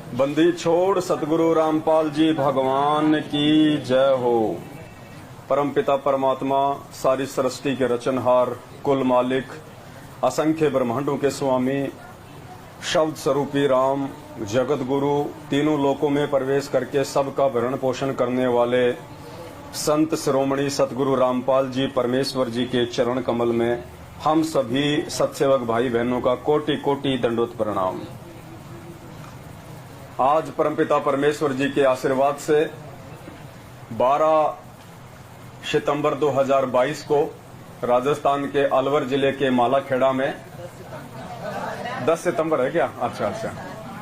बंदी छोड़ सतगुरु रामपाल जी भगवान की जय हो। परमपिता परमात्मा, सारी सृष्टि के रचनहार, कुल मालिक, असंख्य ब्रह्मांडों के स्वामी, शब्द स्वरूपी राम, जगत गुरु, तीनों लोकों में प्रवेश करके सबका भरण पोषण करने वाले संत शिरोमणि सतगुरु रामपाल जी परमेश्वर जी के चरण कमल में हम सभी सत्सेवक भाई बहनों का कोटि कोटि दंडोत प्रणाम। आज परमपिता परमेश्वर जी के आशीर्वाद से 12 सितंबर 2022 को राजस्थान के अलवर जिले के मालाखेड़ा में 10 सितंबर है क्या? अच्छा,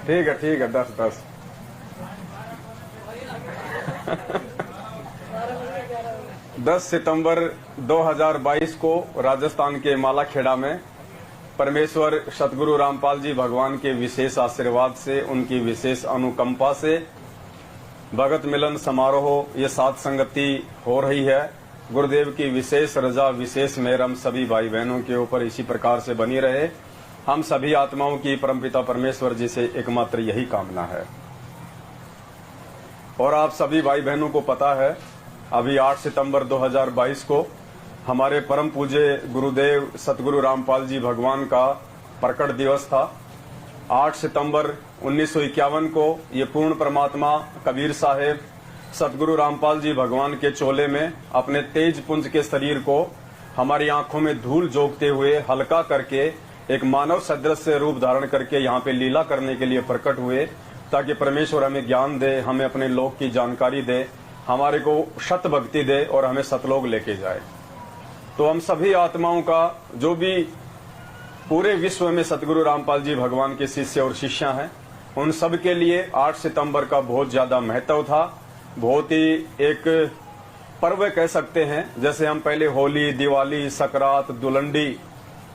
ठीक है 10 10 सितंबर 2022 को राजस्थान के मालाखेड़ा में परमेश्वर सतगुरु रामपाल जी भगवान के विशेष आशीर्वाद से, उनकी विशेष अनुकंपा से भगत मिलन समारोह ये साथ संगति हो रही है। गुरुदेव की विशेष रजा, विशेष मेहर हम सभी भाई बहनों के ऊपर इसी प्रकार से बनी रहे। हम सभी आत्माओं की परमपिता परमेश्वर जी से एकमात्र यही कामना है। और आप सभी भाई बहनों को पता है, अभी 8 सितंबर 2022 को हमारे परम पूज्य गुरुदेव सतगुरु रामपाल जी भगवान का प्रकट दिवस था। 8 सितंबर 1951 को ये पूर्ण परमात्मा कबीर साहेब सतगुरु रामपाल जी भगवान के चोले में अपने तेज पुंज के शरीर को हमारी आंखों में धूल झोंकते हुए हल्का करके एक मानव सदृश से रूप धारण करके यहाँ पे लीला करने के लिए प्रकट हुए, ताकि परमेश्वर हमें ज्ञान दे, हमें अपने लोक की जानकारी दे, हमारे को शत भक्ति दे और हमें सतलोक लेके जाए। तो हम सभी आत्माओं का, जो भी पूरे विश्व में सतगुरु रामपाल जी भगवान के शिष्य और शिष्या हैं, उन सब के लिए 8 सितंबर का बहुत ज्यादा महत्व था। बहुत ही एक पर्व कह सकते हैं। जैसे हम पहले होली, दिवाली, सकरात, दुलंडी,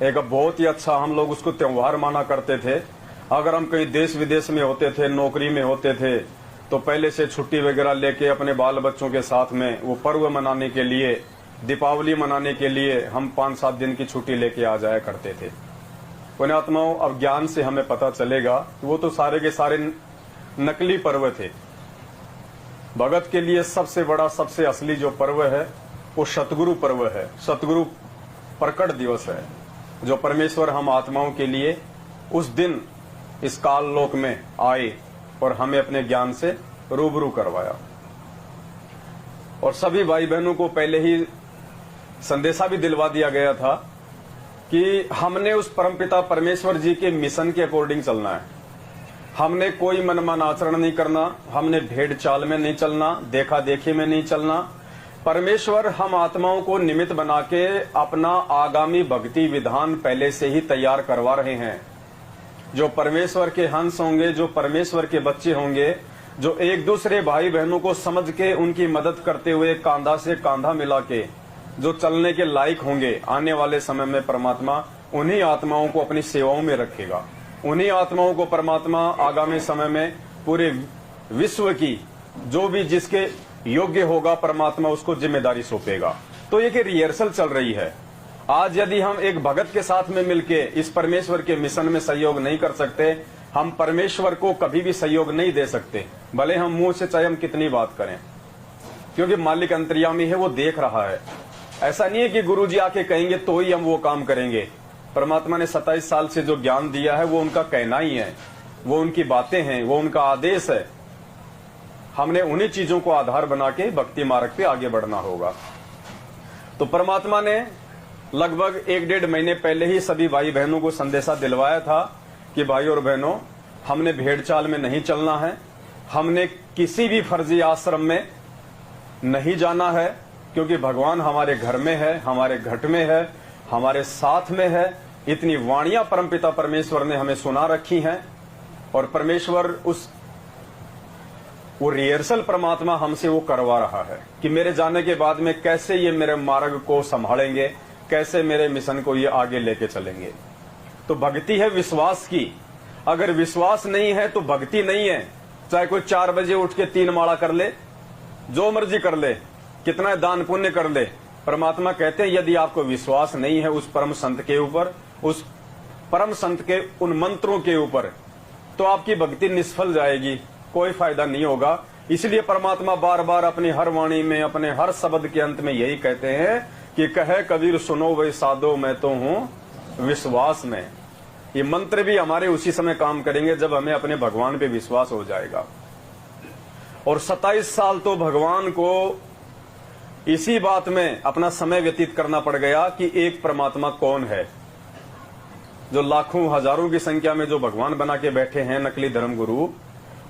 एक बहुत ही अच्छा हम लोग उसको त्योहार माना करते थे। अगर हम कहीं देश विदेश में होते थे, नौकरी में होते थे, तो पहले से छुट्टी वगैरह लेके अपने बाल बच्चों के साथ में वो पर्व मनाने के लिए, दीपावली मनाने के लिए हम 5-7 दिन की छुट्टी लेके आ जाया करते थे। पुण्यात्माओं, अब ज्ञान से हमें पता चलेगा कि वो तो सारे के सारे नकली पर्व थे। भगत के लिए सबसे बड़ा, सबसे असली जो पर्व है वो सतगुरु पर्व है, सतगुरु प्रकट दिवस है, जो परमेश्वर हम आत्माओं के लिए उस दिन इस काल लोक में आए और हमें अपने ज्ञान से रूबरू करवाया। और सभी भाई बहनों को पहले ही संदेशा भी दिलवा दिया गया था कि हमने उस परमपिता परमेश्वर जी के मिशन के अकॉर्डिंग चलना है। हमने कोई मनमाना आचरण नहीं करना, हमने भेड़ चाल में नहीं चलना, देखा देखी में नहीं चलना। परमेश्वर हम आत्माओं को निमित्त बना के अपना आगामी भक्ति विधान पहले से ही तैयार करवा रहे हैं। जो परमेश्वर के हंस होंगे, जो परमेश्वर के बच्चे होंगे, जो एक दूसरे भाई बहनों को समझ के उनकी मदद करते हुए कांधा से कांधा मिला के जो चलने के लायक होंगे, आने वाले समय में परमात्मा उन्हीं आत्माओं को अपनी सेवाओं में रखेगा। उन्हीं आत्माओं को परमात्मा आगामी समय में पूरे विश्व की जो भी जिसके योग्य होगा, परमात्मा उसको जिम्मेदारी सौंपेगा। तो ये कि रिहर्सल चल रही है। आज यदि हम एक भगत के साथ में मिलके इस परमेश्वर के मिशन में सहयोग नहीं कर सकते, हम परमेश्वर को कभी भी सहयोग नहीं दे सकते, भले हम मुंह से चाहे हम कितनी बात करें, क्योंकि मालिक अंतर्यामी है, वो देख रहा है। ऐसा नहीं है कि गुरुजी आके कहेंगे तो ही हम वो काम करेंगे। परमात्मा ने 27 साल से जो ज्ञान दिया है वो उनका कहना ही है, वो उनकी बातें हैं, वो उनका आदेश है। हमने उन्हीं चीजों को आधार बना के भक्ति मार्ग पे आगे बढ़ना होगा। तो परमात्मा ने लगभग 1-1.5 महीने पहले ही सभी भाई बहनों को संदेशा दिलवाया था कि भाई और बहनों, हमने भेड़ चाल में नहीं चलना है, हमने किसी भी फर्जी आश्रम में नहीं जाना है, क्योंकि भगवान हमारे घर में है, हमारे घट में है, हमारे साथ में है। इतनी वाणियां परमपिता परमेश्वर ने हमें सुना रखी हैं। और परमेश्वर वो रिहर्सल परमात्मा हमसे वो करवा रहा है कि मेरे जाने के बाद में कैसे ये मेरे मार्ग को संभालेंगे, कैसे मेरे मिशन को ये आगे लेके चलेंगे। तो भक्ति है विश्वास की। अगर विश्वास नहीं है तो भक्ति नहीं है। चाहे कोई 4 बजे उठ के 3 माला कर ले, जो मर्जी कर ले, कितना दान पुण्य कर ले, परमात्मा कहते हैं यदि आपको विश्वास नहीं है उस परम संत के ऊपर, उस परम संत के उन मंत्रों के ऊपर, तो आपकी भक्ति निष्फल जाएगी, कोई फायदा नहीं होगा। इसलिए परमात्मा बार बार अपनी हर वाणी में, अपने हर शब्द के अंत में यही कहते हैं कि कहे कबीर सुनो वे साधो मैं तो हूं विश्वास में। ये मंत्र भी हमारे उसी समय काम करेंगे जब हमें अपने भगवान पे विश्वास हो जाएगा। और 27 साल तो भगवान को इसी बात में अपना समय व्यतीत करना पड़ गया कि एक परमात्मा कौन है। जो लाखों हजारों की संख्या में जो भगवान बना के बैठे हैं नकली धर्मगुरु,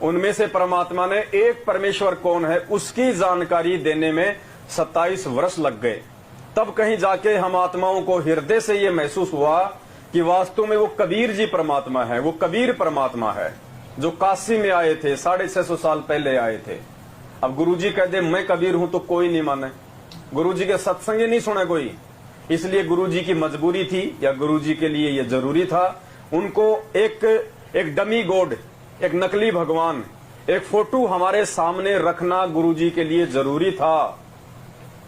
उनमें से परमात्मा ने एक परमेश्वर कौन है उसकी जानकारी देने में 27 वर्ष लग गए। तब कहीं जाके हम आत्माओं को हृदय से ये महसूस हुआ कि वास्तव में वो कबीर जी परमात्मा है, वो कबीर परमात्मा है जो काशी में आए थे, 650 साल पहले आए थे। अब गुरुजी कह दे मैं कबीर हूं तो कोई नहीं माने, गुरुजी के सत्संग ही नहीं सुने कोई। इसलिए गुरुजी की मजबूरी थी या गुरुजी के लिए यह जरूरी था, उनको एक डमी गॉड, एक नकली भगवान, एक फोटो हमारे सामने रखना गुरुजी के लिए जरूरी था।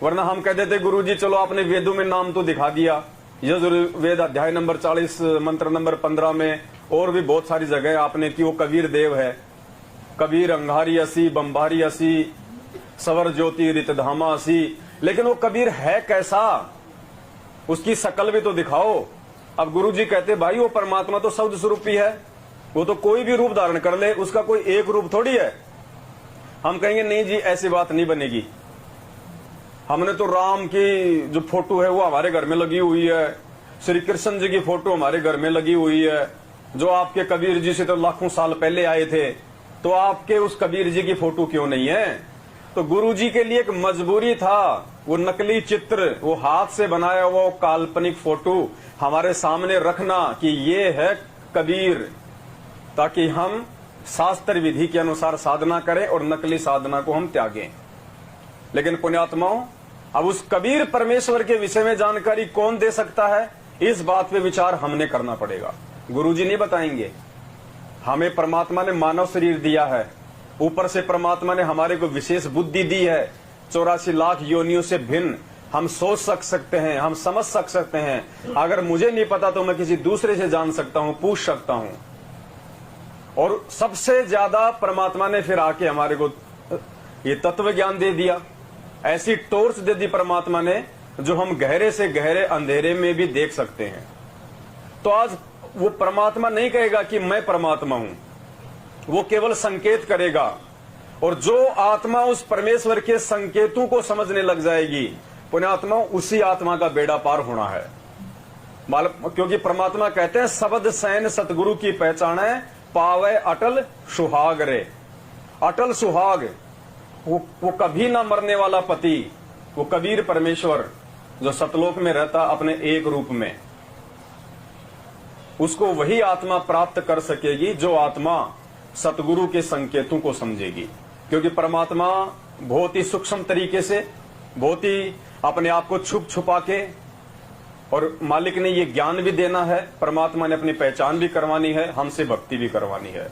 वरना हम कह देते गुरुजी चलो आपने वेदों में नाम तो दिखा दिया, यजुर्वेद अध्याय नंबर 40 मंत्र नंबर 15 में और भी बहुत सारी जगह आपने कि वो कबीर देव है, कबीर अंगारी असी बम्बारी असी सवर ज्योति रितधामा असी। लेकिन वो कबीर है कैसा, उसकी शकल भी तो दिखाओ। अब गुरुजी कहते भाई वो परमात्मा तो शब्द स्वरूप ही है, वो तो कोई भी रूप धारण कर ले, उसका कोई एक रूप थोड़ी है। हम कहेंगे नहीं जी ऐसी बात नहीं बनेगी, हमने तो राम की जो फोटो है वो हमारे घर में लगी हुई है, श्री कृष्ण जी की फोटो हमारे घर में लगी हुई है, जो आपके कबीर जी से तो लाखों साल पहले आए थे, तो आपके उस कबीर जी की फोटो क्यों नहीं है। तो गुरुजी के लिए एक मजबूरी था, वो नकली चित्र, वो हाथ से बनाया हुआ काल्पनिक फोटो हमारे सामने रखना कि ये है कबीर, ताकि हम शास्त्र विधि के अनुसार साधना करें और नकली साधना को हम त्यागें। लेकिन पुण्यात्माओं, अब उस कबीर परमेश्वर के विषय में जानकारी कौन दे सकता है, इस बात पे विचार हमने करना पड़ेगा। गुरुजी नहीं बताएंगे। हमें परमात्मा ने मानव शरीर दिया है, ऊपर से परमात्मा ने हमारे को विशेष बुद्धि दी है, 84 लाख योनियों से भिन्न हम सोच सकते हैं, हम समझ सकते हैं। अगर मुझे नहीं पता तो मैं किसी दूसरे से जान सकता हूं, पूछ सकता हूं। और सबसे ज्यादा परमात्मा ने फिर आके हमारे को ये तत्व ज्ञान दे दिया, ऐसी टॉर्च दे दी परमात्मा ने जो हम गहरे से गहरे अंधेरे में भी देख सकते हैं। तो आज वो परमात्मा नहीं कहेगा कि मैं परमात्मा हूं, वो केवल संकेत करेगा। और जो आत्मा उस परमेश्वर के संकेतों को समझने लग जाएगी, पुण्यात्मा, उसी आत्मा का बेड़ा पार होना है। क्योंकि परमात्मा कहते हैं शब्द सैन सतगुरु की पहचान है, पावे अटल सुहाग रे। अटल सुहाग, वो कभी ना मरने वाला पति, वो कबीर परमेश्वर जो सतलोक में रहता अपने एक रूप में, उसको वही आत्मा प्राप्त कर सकेगी जो आत्मा सतगुरु के संकेतों को समझेगी। क्योंकि परमात्मा बहुत ही सूक्ष्म तरीके से, बहुत ही अपने आप को छुप छुपा के, और मालिक ने ये ज्ञान भी देना है, परमात्मा ने अपनी पहचान भी करवानी है, हमसे भक्ति भी करवानी है।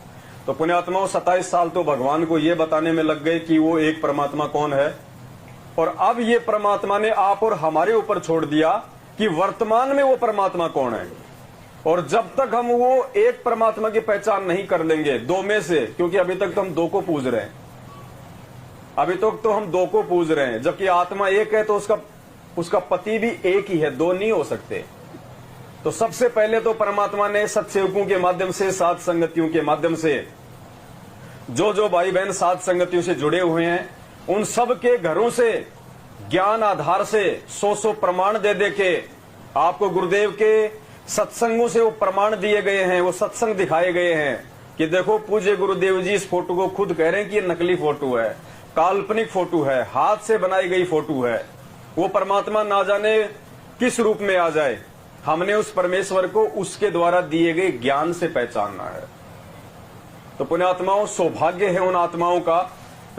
तो पुण्यात्माओं 27 साल तो भगवान को ये बताने में लग गए कि वो एक परमात्मा कौन है। और अब ये परमात्मा ने आप और हमारे ऊपर छोड़ दिया कि वर्तमान में वो परमात्मा कौन है। और जब तक हम वो एक परमात्मा की पहचान नहीं कर लेंगे, दो में से, क्योंकि अभी तक तो हम दो को पूज रहे हैं, अभी तक तो हम दो को पूज रहे हैं, जबकि आत्मा एक है तो उसका पति भी एक ही है, दो नहीं हो सकते। तो सबसे पहले तो परमात्मा ने सत्सेवकों के माध्यम से, साध संगतियों के माध्यम से, जो भाई बहन साध संगतियों से जुड़े हुए हैं, उन सब के घरों से ज्ञान आधार से 100 प्रमाण दे के आपको गुरुदेव के सत्संगों से वो प्रमाण दिए गए हैं, वो सत्संग दिखाए गए हैं कि देखो पूज्य गुरुदेव जी इस फोटो को खुद कह रहे हैं कि ये नकली फोटो है, काल्पनिक फोटो है, हाथ से बनाई गई फोटो है। वो परमात्मा ना जाने किस रूप में आ जाए, हमने उस परमेश्वर को उसके द्वारा दिए गए ज्ञान से पहचानना है। तो पुण्यात्माओं, सौभाग्य है उन आत्माओं का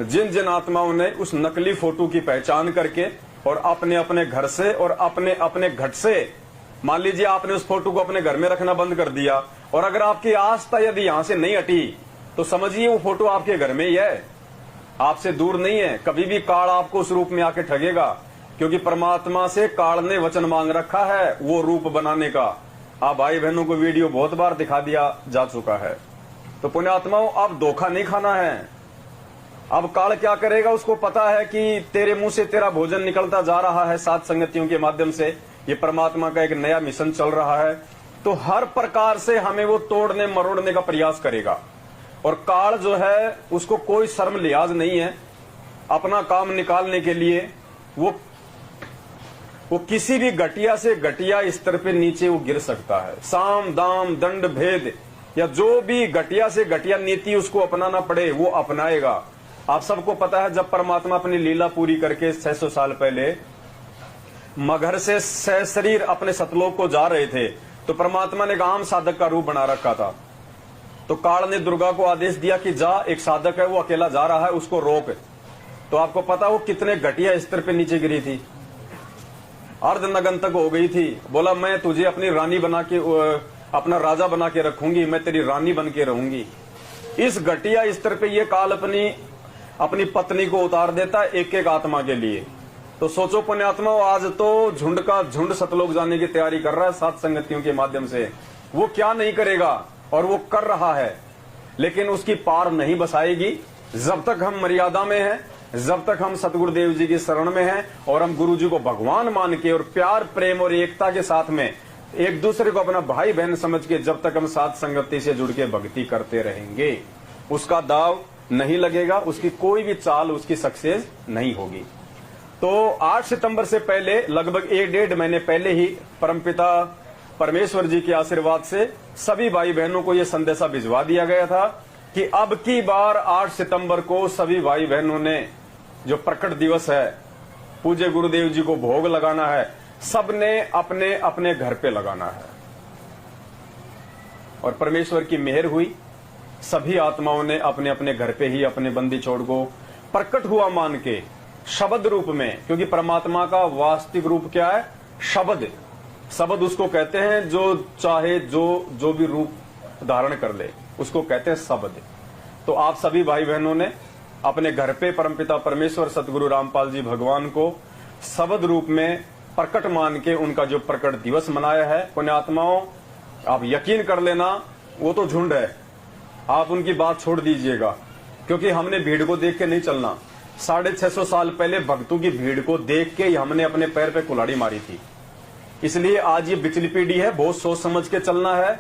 जिन आत्माओं ने उस नकली फोटो की पहचान करके और अपने अपने घर से और अपने अपने घट से, मान लीजिए आपने उस फोटो को अपने घर में रखना बंद कर दिया, और अगर आपकी आस्था यदि यहां से नहीं हटी तो समझिए वो फोटो आपके घर में ही है, आपसे दूर नहीं है। कभी भी काल आपको उस रूप में आके ठगेगा, क्योंकि परमात्मा से काल ने वचन मांग रखा है वो रूप बनाने का। आप भाई बहनों को वीडियो बहुत बार दिखा दिया जा चुका है। तो पुण्यात्माओं अब धोखा नहीं खाना है। अब काल क्या करेगा उसको पता है कि तेरे मुंह से तेरा भोजन निकलता जा रहा है सात संगतियों के माध्यम से, ये परमात्मा का एक नया मिशन चल रहा है, तो हर प्रकार से हमें वो तोड़ने मरोड़ने का प्रयास करेगा। और काल जो है उसको कोई शर्म लिहाज नहीं है, अपना काम निकालने के लिए वो किसी भी घटिया से घटिया स्तर पे नीचे वो गिर सकता है। साम दाम दंड भेद या जो भी घटिया से घटिया नीति उसको अपनाना पड़े वो अपनाएगा। आप सबको पता है जब परमात्मा अपनी लीला पूरी करके 600 साल पहले मगहर से सशरीर अपने सतलोक को जा रहे थे, तो परमात्मा ने एक आम साधक का रूप बना रखा था। तो काल ने दुर्गा को आदेश दिया कि जा, एक साधक है वो अकेला जा रहा है, उसको रोक। तो आपको पता वो कितने घटिया स्तर पे नीचे गिरी थी, अर्ध नगन तक हो गई थी। बोला मैं तुझे अपनी रानी बना के, अपना राजा बना के रखूंगी, मैं तेरी रानी बन के रहूंगी। इस घटिया स्तर पे ये काल अपनी पत्नी को उतार देता एक एक आत्मा के लिए। तो सोचो पुण्यात्मा, आज तो झुंड का झुंड सतलोक जाने की तैयारी कर रहा है सात संगतियों के माध्यम से। वो क्या नहीं करेगा और वो कर रहा है, लेकिन उसकी पार नहीं बसाएगी जब तक हम मर्यादा में हैं, जब तक हम सतगुरुदेव जी की शरण में हैं और हम गुरु जी को भगवान मान के और प्यार प्रेम और एकता के साथ में एक दूसरे को अपना भाई बहन समझ के जब तक हम सात संगति से जुड़ के भक्ति करते रहेंगे, उसका दाव नहीं लगेगा, उसकी कोई भी चाल उसकी सक्सेस नहीं होगी। तो 8 सितंबर से पहले लगभग 1-1.5 महीने पहले ही परमपिता परमेश्वर जी के आशीर्वाद से सभी भाई बहनों को यह संदेशा भिजवा दिया गया था कि अब की बार 8 सितंबर को सभी भाई बहनों ने जो प्रकट दिवस है, पूज्य गुरुदेव जी को भोग लगाना है, सबने अपने अपने घर पे लगाना है। और परमेश्वर की मेहर हुई, सभी आत्माओं ने अपने अपने घर पे ही अपने बंदी छोड़ को प्रकट हुआ मान के शब्द रूप में, क्योंकि परमात्मा का वास्तविक रूप क्या है? शब्द। शब्द उसको कहते हैं जो चाहे जो भी रूप धारण कर ले उसको कहते हैं शब्द। तो आप सभी भाई बहनों ने अपने घर पे परमपिता परमेश्वर सतगुरु रामपाल जी भगवान को शब्द रूप में प्रकट मान के उनका जो प्रकट दिवस मनाया है। पुण्यात्माओं, आप यकीन कर लेना वो तो झुंड है, आप उनकी बात छोड़ दीजिएगा, क्योंकि हमने भीड़ को देख के नहीं चलना। 650 साल पहले भक्तों की भीड़ को देख के ही हमने अपने पैर पे कुल्हाड़ी मारी थी। इसलिए आज ये बिचली पीढ़ी है, बहुत सोच समझ के चलना है।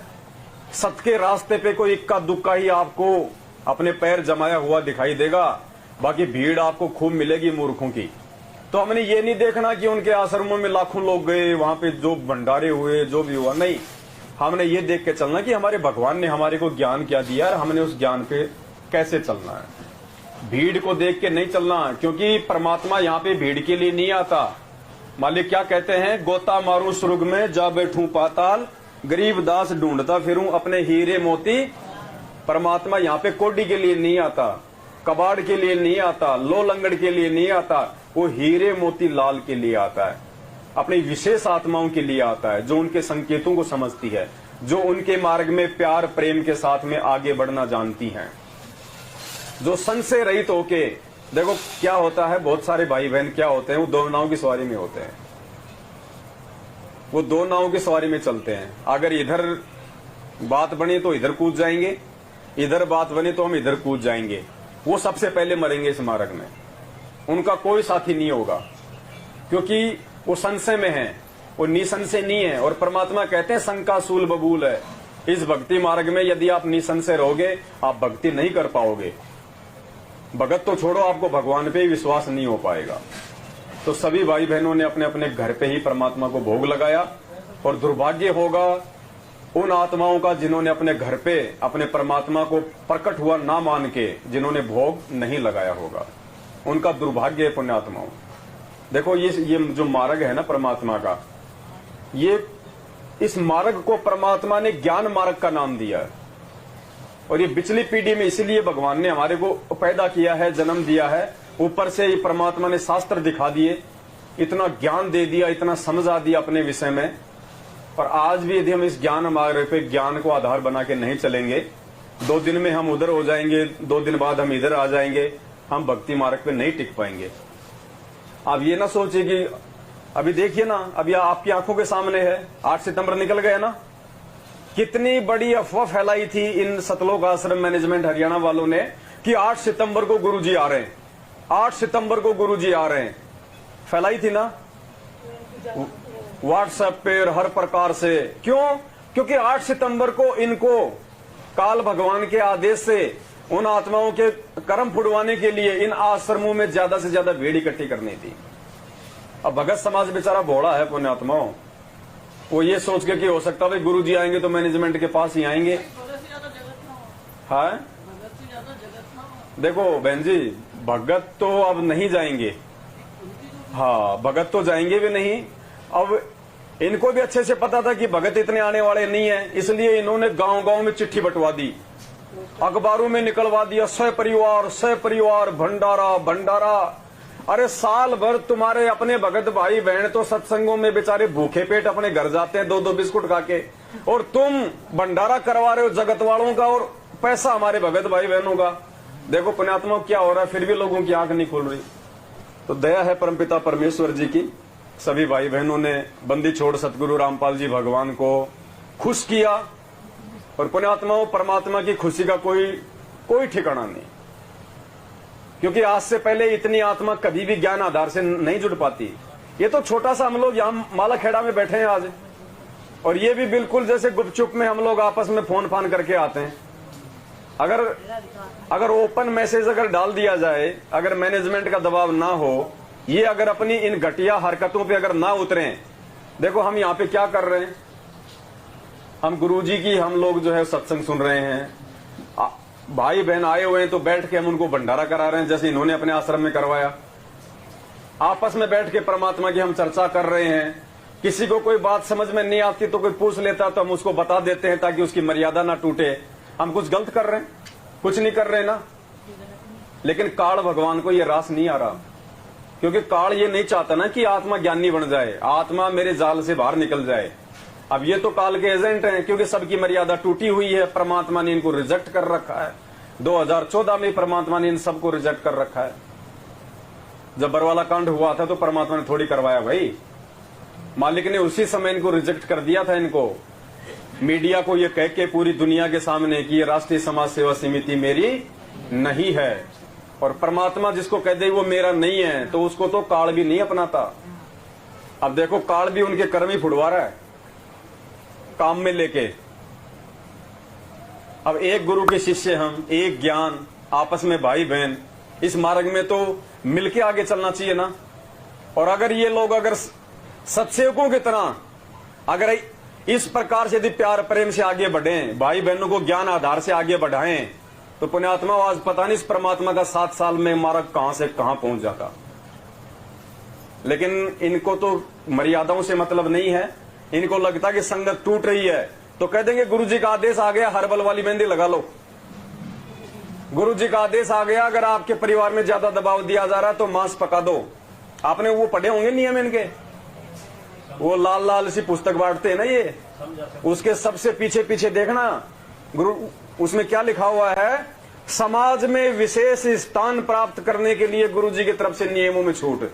सत के रास्ते पे कोई इक्का दुक्का ही आपको अपने पैर जमाया हुआ दिखाई देगा, बाकी भीड़ आपको खूब मिलेगी मूर्खों की। तो हमने ये नहीं देखना कि उनके आश्रमों में लाखों लोग गए, वहां पे जो भंडारे हुए, जो भी हुआ, नहीं। हमने ये देख के चलना कि हमारे भगवान ने हमारे को ज्ञान क्या दिया और हमने उस ज्ञान पे कैसे चलना है। भीड़ को देख के नहीं चलना, क्योंकि परमात्मा यहाँ पे भीड़ के लिए नहीं आता। मालिक क्या कहते हैं? गोता मारू सुर्ग में जा बैठूं पाताल, गरीब दास ढूंढता फिरूं अपने हीरे मोती। परमात्मा यहाँ पे कोडी के लिए नहीं आता, कबाड़ के लिए नहीं आता, लो लंगड़ के लिए नहीं आता, वो हीरे मोती लाल के लिए आता है, अपनी विशेष आत्माओं के लिए आता है, जो उनके संकेतों को समझती है, जो उनके मार्ग में प्यार प्रेम के साथ में आगे बढ़ना जानती हैं, जो संशय रहित होके। देखो क्या होता है, बहुत सारे भाई बहन क्या होते हैं, वो दो नाव की सवारी में होते हैं, वो दो नाव की सवारी में चलते हैं। अगर इधर बात बनी तो इधर कूद जाएंगे, इधर बात बनी तो हम इधर कूद जाएंगे। वो सबसे पहले मरेंगे इस मार्ग में, उनका कोई साथी नहीं होगा, क्योंकि वो संशय में है, वो निसंशय नहीं है। और परमात्मा कहते हैं शंका सूल बबूल है। इस भक्ति मार्ग में यदि आप निसंशय रहोगे, आप भक्ति नहीं कर पाओगे। भगत तो छोड़ो, आपको भगवान पे ही विश्वास नहीं हो पाएगा। तो सभी भाई बहनों ने अपने अपने घर पे ही परमात्मा को भोग लगाया, और दुर्भाग्य होगा उन आत्माओं का जिन्होंने अपने घर पे अपने परमात्मा को प्रकट हुआ ना मान के जिन्होंने भोग नहीं लगाया होगा, उनका दुर्भाग्य है। पुण्यात्माओं, देखो ये जो मार्ग है ना परमात्मा का, ये इस मार्ग को परमात्मा ने ज्ञान मार्ग का नाम दिया है। और ये पिछली पीढ़ी में इसलिए भगवान ने हमारे को पैदा किया है, जन्म दिया है, ऊपर से ये परमात्मा ने शास्त्र दिखा दिए, इतना ज्ञान दे दिया, इतना समझा दिया अपने विषय में। और आज भी यदि हम इस ज्ञान मार्ग पे ज्ञान को आधार बना के नहीं चलेंगे, 2 दिन में हम उधर हो जाएंगे, 2 दिन बाद हम इधर आ जाएंगे, हम भक्ति मार्ग पे नहीं टिक पाएंगे। आप ये ना सोचिए कि अभी देखिए ना, अभी आपकी आंखों के सामने है 8 सितंबर निकल गया ना, कितनी बड़ी अफवाह फैलाई थी इन सतलोक आश्रम मैनेजमेंट हरियाणा वालों ने कि 8 सितंबर को गुरुजी आ रहे हैं, 8 सितंबर को गुरुजी आ रहे हैं। फैलाई थी ना व्हाट्सएप पे और हर प्रकार से। क्यों? क्योंकि 8 सितंबर को इनको काल भगवान के आदेश से उन आत्माओं के कर्म फुड़वाने के लिए इन आश्रमों में ज्यादा से ज्यादा भीड़ इकट्ठी करनी थी। अब भगत समाज बेचारा भोला है पुण्यात्माओं, वो ये सोच के कि हो सकता है गुरु जी आएंगे तो मैनेजमेंट के पास ही आएंगे। हाँ देखो बहन जी, भगत तो अब नहीं जाएंगे। हाँ भगत तो जाएंगे भी नहीं। अब इनको भी अच्छे से पता था कि भगत इतने आने वाले नहीं है, इसलिए इन्होंने गांव-गांव में चिट्ठी बंटवा दी, अखबारों में निकलवा दिया, सपरिवार भंडारा भंडारा। अरे साल भर तुम्हारे अपने भगत भाई बहन तो सत्संगों में बेचारे भूखे पेट अपने घर जाते हैं 2-2 बिस्कुट खा के, और तुम भंडारा करवा रहे हो जगत वालों का और पैसा हमारे भगत भाई बहनों का। देखो पुण्यात्मा क्या हो रहा है, फिर भी लोगों की आंख नहीं खुल रही। तो दया है परमपिता परमेश्वर जी की, सभी भाई बहनों ने बंदी छोड़ सतगुरु रामपाल जी भगवान को खुश किया। और पुण्यात्माओं, परमात्मा की खुशी का कोई ठिकाना नहीं, क्योंकि आज से पहले इतनी आत्मा कभी भी ज्ञान आधार से नहीं जुड़ पाती। ये तो छोटा सा हम लोग यहाँ माला खेड़ा में बैठे हैं आज, और ये भी बिल्कुल जैसे गुपचुप में हम लोग आपस में फोन फान करके आते हैं। अगर ओपन मैसेज अगर डाल दिया जाए, अगर मैनेजमेंट का दबाव ना हो, ये अगर अपनी इन घटिया हरकतों पे अगर ना उतरें। देखो हम यहाँ पे क्या कर रहे हैं, हम गुरुजी की हम लोग जो है सत्संग सुन रहे हैं, भाई बहन आए हुए हैं तो बैठ के हम उनको भंडारा करा रहे हैं जैसे इन्होंने अपने आश्रम में करवाया। आपस में बैठ के परमात्मा की हम चर्चा कर रहे हैं। किसी को कोई बात समझ में नहीं आती तो कोई पूछ लेता तो हम उसको बता देते हैं ताकि उसकी मर्यादा ना टूटे। हम कुछ गलत कर रहे हैं? कुछ नहीं कर रहे ना। लेकिन काल भगवान को ये रास नहीं आ रहा, क्योंकि काल ये नहीं चाहता ना कि आत्मा ज्ञानी बन जाए, आत्मा मेरे जाल से बाहर निकल जाए। अब ये तो काल के एजेंट हैं, क्योंकि सबकी मर्यादा टूटी हुई है। परमात्मा ने इनको रिजेक्ट कर रखा है। 2014 में परमात्मा ने इन सबको रिजेक्ट कर रखा है। जब बरवाला कांड हुआ था तो परमात्मा ने थोड़ी करवाया भाई, मालिक ने उसी समय इनको रिजेक्ट कर दिया था। इनको मीडिया को ये कह के पूरी दुनिया के सामने कि ये राष्ट्रीय समाज सेवा समिति मेरी नहीं है, और परमात्मा जिसको कह दे वो मेरा नहीं है तो उसको तो काल भी नहीं अपनाता। अब देखो काल भी उनके कर्म ही फुड़वा रहा है काम में लेके। अब एक गुरु के शिष्य हम, एक ज्ञान, आपस में भाई बहन, इस मार्ग में तो मिलके आगे चलना चाहिए ना। और अगर ये लोग अगर सत्सेवकों की तरह अगर इस प्रकार से यदि प्यार प्रेम से आगे बढ़ें, भाई बहनों को ज्ञान आधार से आगे बढ़ाएं, तो पुण्यात्मा आज पता नहीं इस परमात्मा का 7 साल में मार्ग कहां से कहां पहुंच जाता। लेकिन इनको तो मर्यादाओं से मतलब नहीं है। इनको लगता कि संगत टूट रही है तो कह देंगे गुरुजी का आदेश आ गया, हर्बल वाली मेहंदी लगा लो। गुरुजी का आदेश आ गया, अगर आपके परिवार में ज्यादा दबाव दिया जा रहा है तो मांस पका दो। आपने वो पढ़े होंगे नियम इनके, वो लाल लाल सी पुस्तक बांटते हैं ना ये, उसके सबसे पीछे पीछे देखना गुरु, उसमें क्या लिखा हुआ है, समाज में विशेष स्थान प्राप्त करने के लिए गुरुजी की तरफ से नियमों में छूट।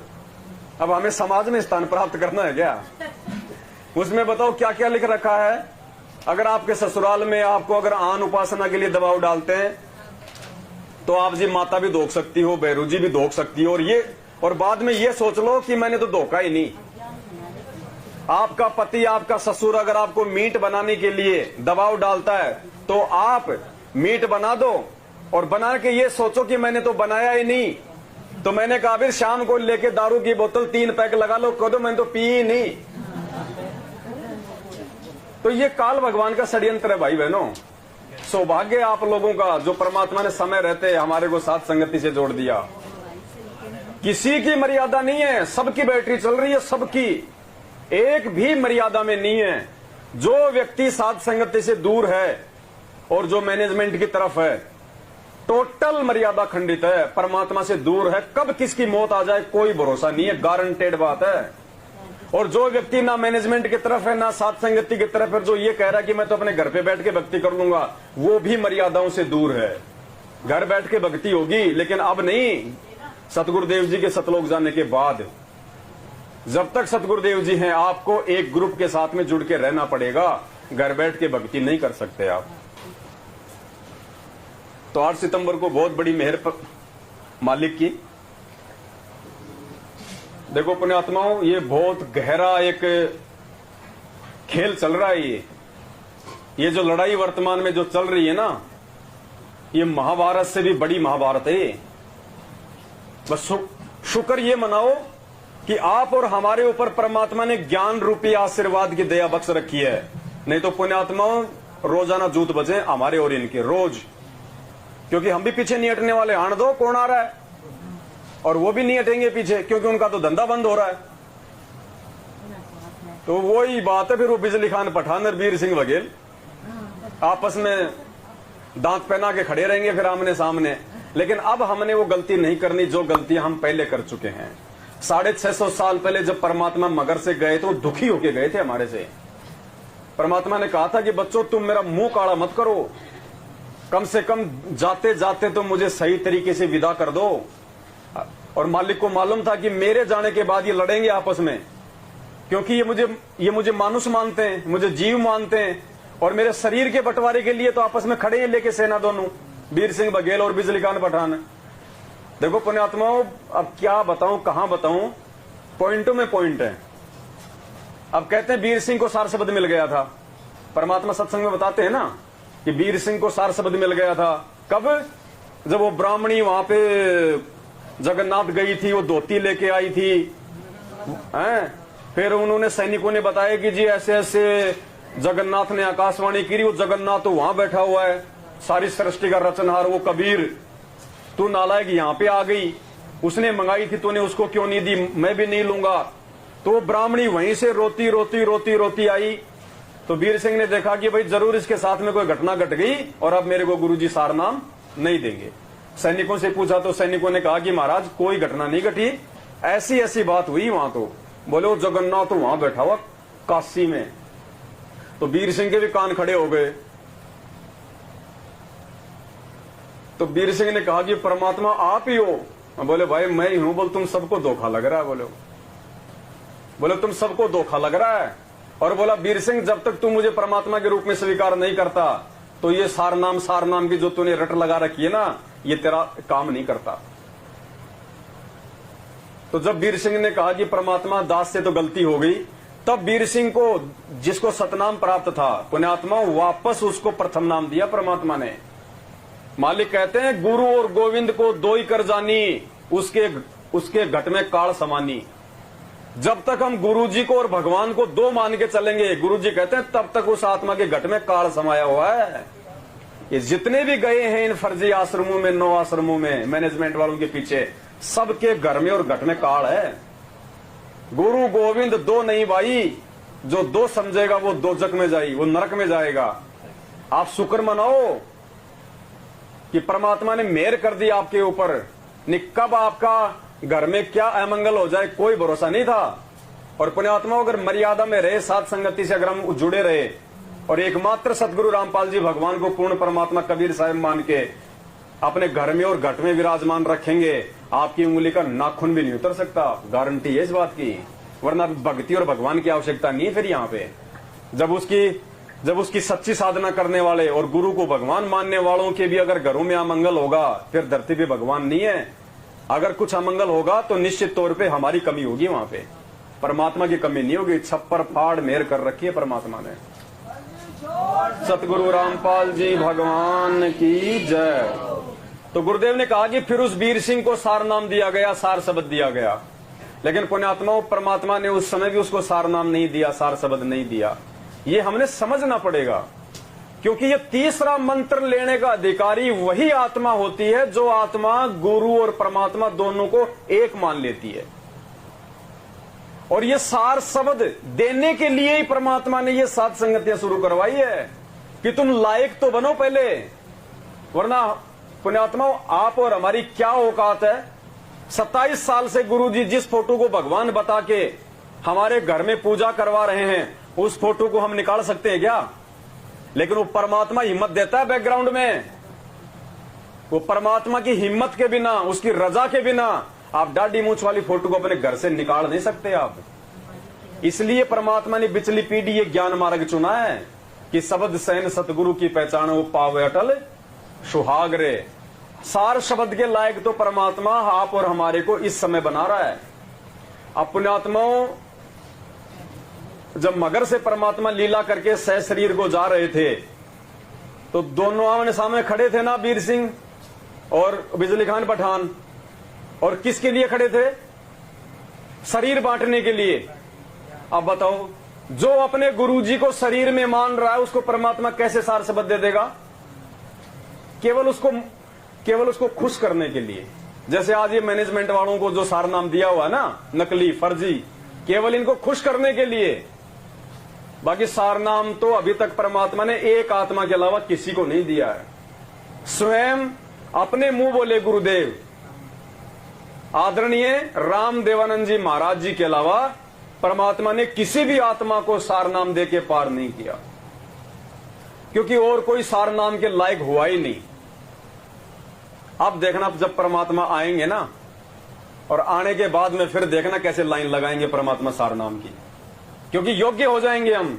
अब हमें समाज में स्थान प्राप्त करना है क्या? उसमें बताओ क्या क्या लिख रखा है। अगर आपके ससुराल में आपको अगर आन उपासना के लिए दबाव डालते हैं तो आप जी माता भी धोख सकती हो, भैरू जी भी धोख सकती हो, और बाद में ये सोच लो कि मैंने तो धोखा ही नहीं। आपका पति, आपका ससुर अगर आपको मीट बनाने के लिए दबाव डालता है तो आप मीट बना दो, और बना के ये सोचो कि मैंने तो बनाया ही नहीं। तो मैंने कहा फिर शाम को लेके दारू की बोतल 3 पैक लगा लो, कह दो मैंने तो पी ही नहीं। तो ये काल भगवान का षड्यंत्र है भाई बहनों। सौभाग्य आप लोगों का जो परमात्मा ने समय रहते हमारे को साथ संगति से जोड़ दिया। किसी की मर्यादा नहीं है, सबकी बैटरी चल रही है, सबकी, एक भी मर्यादा में नहीं है। जो व्यक्ति साथ संगति से दूर है और जो मैनेजमेंट की तरफ है, टोटल मर्यादा खंडित है, परमात्मा से दूर है। कब किसकी मौत आ जाए कोई भरोसा नहीं है, गारंटेड बात है। और जो व्यक्ति ना मैनेजमेंट की तरफ है ना साथ संगति की तरफ है, जो ये कह रहा है कि मैं तो अपने घर पे बैठ के भक्ति कर लूंगा, वो भी मर्यादाओं से दूर है। घर बैठ के भक्ति होगी, लेकिन अब नहीं। सतगुरुदेव जी के सतलोक जाने के बाद, जब तक सतगुरुदेव जी हैं, आपको एक ग्रुप के साथ में जुड़ के रहना पड़ेगा। घर बैठ के भक्ति नहीं कर सकते आप। तो 8 सितंबर को बहुत बड़ी मेहर मालिक की। देखो पुण्यात्माओं, ये बहुत गहरा एक खेल चल रहा है। ये जो लड़ाई वर्तमान में जो चल रही है ना, ये महाभारत से भी बड़ी महाभारत है। बस शुक्र ये मनाओ कि आप और हमारे ऊपर परमात्मा ने ज्ञान रूपी आशीर्वाद की दया बख्श रखी है। नहीं तो पुण्यात्माओं रोजाना जूत बजे हमारे और इनके रोज, क्योंकि हम भी पीछे नहीं हटने वाले। आने दो कौन आ रहा है, और वो भी नहीं हटेंगे पीछे, क्योंकि उनका तो धंधा बंद हो रहा है। तो वही बात है फिर, वो बिजली खान पठान और वीर सिंह बघेल आपस में दांत पहना के खड़े रहेंगे फिर आमने सामने। लेकिन अब हमने वो गलती नहीं करनी जो गलतियां हम पहले कर चुके हैं। 650 साल पहले जब परमात्मा मगर से गए तो दुखी होके गए थे हमारे से। परमात्मा ने कहा था कि बच्चों तुम मेरा मुंह काला मत करो, कम से कम जाते जाते तो मुझे सही तरीके से विदा कर दो। और मालिक को मालूम था कि मेरे जाने के बाद ये लड़ेंगे आपस में, क्योंकि ये मुझे मानुष मानते हैं, मुझे जीव मानते हैं, और मेरे शरीर के बंटवारे के लिए तो आपस में खड़े हैं लेके सेना दोनों, वीर सिंह बघेल और बिजली खान पठान। देखो पुण्यात्माओं, अब क्या बताऊं, कहां बताऊं, पॉइंटों में पॉइंट है। अब कहते हैं वीर सिंह को सार शब्द मिल गया था। परमात्मा सत्संग में बताते हैं ना कि वीर सिंह को सार शब्द मिल गया था। कब? जब वो ब्राह्मणी वहां पे जगन्नाथ गई थी, वो धोती लेके आई थी, हैं? फिर उन्होंने सैनिकों ने बताया कि जी ऐसे ऐसे जगन्नाथ ने आकाशवाणी की, वो जगन्नाथ तो वहां बैठा हुआ है, सारी सृष्टि का रचनहार वो कबीर, तू नालायक यहां पे आ गई, उसने मंगाई थी तूने उसको क्यों नहीं दी, मैं भी नहीं लूंगा। तो ब्राह्मणी वहीं से रोती रोती रोती रोती आई। तो वीर सिंह ने देखा कि भाई जरूर इसके साथ में कोई घटना घट गई और अब मेरे को गुरुजी सारनाम नहीं देंगे। सैनिकों से पूछा तो सैनिकों ने कहा कि महाराज कोई घटना नहीं घटी, ऐसी ऐसी बात हुई वहां। तो बोले वो जगन्नाथ तो वहां बैठा हुआ काशी में। तो वीर सिंह के भी कान खड़े हो गए। तो वीर सिंह ने कहा कि परमात्मा आप ही हो? बोले भाई मैं ही हूं। बोले तुम सबको धोखा लग रहा है। बोले तुम सबको धोखा लग रहा है। और बोला वीर सिंह जब तक तू मुझे परमात्मा के रूप में स्वीकार नहीं करता तो ये सारनाम की जो तूने रट लगा रखी है ना, ये तेरा काम नहीं करता। तो जब वीर सिंह ने कहा कि परमात्मा दास से तो गलती हो गई, तब वीर सिंह को जिसको सतनाम प्राप्त था पुण्यात्मा वापस उसको प्रथम नाम दिया परमात्मा ने। मालिक कहते हैं गुरु और गोविंद को दो ही कर जानी, उसके घट में काल समानी। जब तक हम गुरुजी को और भगवान को दो मान के चलेंगे, गुरुजी कहते हैं तब तक उस आत्मा के घट में काल समाया हुआ है। ये जितने भी गए हैं इन फर्जी आश्रमों में, 9 आश्रमों में, मैनेजमेंट वालों के पीछे, सबके घर में और घट में काल है। गुरु गोविंद दो नहीं भाई, जो दो समझेगा वो दोजक में जाएगी, वो नरक में जाएगा। आप शुक्र मनाओ कि परमात्मा ने मेहर कर दी आपके ऊपर। कब आपका घर में क्या अमंगल हो जाए कोई भरोसा नहीं था। और पुण्यात्मा अगर मर्यादा में रहे, साथ संगति से अगर हम जुड़े रहे और एकमात्र सतगुरु रामपाल जी भगवान को पूर्ण परमात्मा कबीर साहिब मान के अपने घर में और घट में विराजमान रखेंगे, आपकी उंगली का नाखून भी नहीं उतर सकता। गारंटी है इस बात की। वरना भक्ति और भगवान की आवश्यकता नहीं है फिर यहाँ पे। जब उसकी सच्ची साधना करने वाले और गुरु को भगवान मानने वालों के भी अगर घरों में अमंगल होगा, फिर धरती पे भगवान नहीं है। अगर कुछ अमंगल होगा तो निश्चित तौर पे हमारी कमी होगी वहां पे, परमात्मा की कमी नहीं होगी। छप्पर फाड़ मेहर कर रखी है परमात्मा ने। सतगुरु रामपाल जी भगवान की जय। तो गुरुदेव ने कहा कि फिर उस वीर सिंह को सार नाम दिया गया, सार शब्द दिया गया। लेकिन पुण्यात्माओं परमात्मा ने उस समय भी उसको सार नाम नहीं दिया, सार शब्द नहीं दिया। ये हमने समझना पड़ेगा, क्योंकि ये तीसरा मंत्र लेने का अधिकारी वही आत्मा होती है जो आत्मा गुरु और परमात्मा दोनों को एक मान लेती है। और ये सार शब्द देने के लिए ही परमात्मा ने ये 7 संगतियां शुरू करवाई है कि तुम लायक तो बनो पहले। वरना पुण्यात्मा आप और हमारी क्या औकात है। 27 साल से गुरुजी जिस फोटो को भगवान बता के हमारे घर में पूजा करवा रहे हैं, उस फोटो को हम निकाल सकते हैं क्या? लेकिन वो परमात्मा हिम्मत देता है बैकग्राउंड में। वो परमात्मा की हिम्मत के बिना, उसकी रजा के बिना आप दाढ़ी मूंछ वाली फोटो को अपने घर से निकाल नहीं सकते आप। इसलिए परमात्मा ने पिछली पीढ़ी ये ज्ञान मार्ग चुना है कि शब्द सैन सतगुरु की पहचान वो पावे अटल सुहाग रे। सार शब्द के लायक तो परमात्मा आप और हमारे को इस समय बना रहा है। अब पुण्यात्माओं, जब मगर से परमात्मा लीला करके सह शरीर को जा रहे थे तो दोनों आमने सामने खड़े थे ना, वीर सिंह और बिजली खान पठान। और किसके लिए खड़े थे? शरीर बांटने के लिए। अब बताओ, जो अपने गुरुजी को शरीर में मान रहा है उसको परमात्मा कैसे सार शब्द दे देगा? केवल उसको खुश करने के लिए। जैसे आज ये मैनेजमेंट वालों को जो सार नाम दिया हुआ है ना, नकली फर्जी, केवल इनको खुश करने के लिए। बाकी सार नाम तो अभी तक परमात्मा ने एक आत्मा के अलावा किसी को नहीं दिया है। स्वयं अपने मुंह बोले गुरुदेव आदरणीय राम देवानंद जी महाराज जी के अलावा परमात्मा ने किसी भी आत्मा को सार नाम दे के पार नहीं किया, क्योंकि और कोई सार नाम के लायक हुआ ही नहीं। अब देखना, जब परमात्मा आएंगे ना, और आने के बाद में फिर देखना कैसे लाइन लगाएंगे परमात्मा सार नाम की, क्योंकि योग्य हो जाएंगे हम।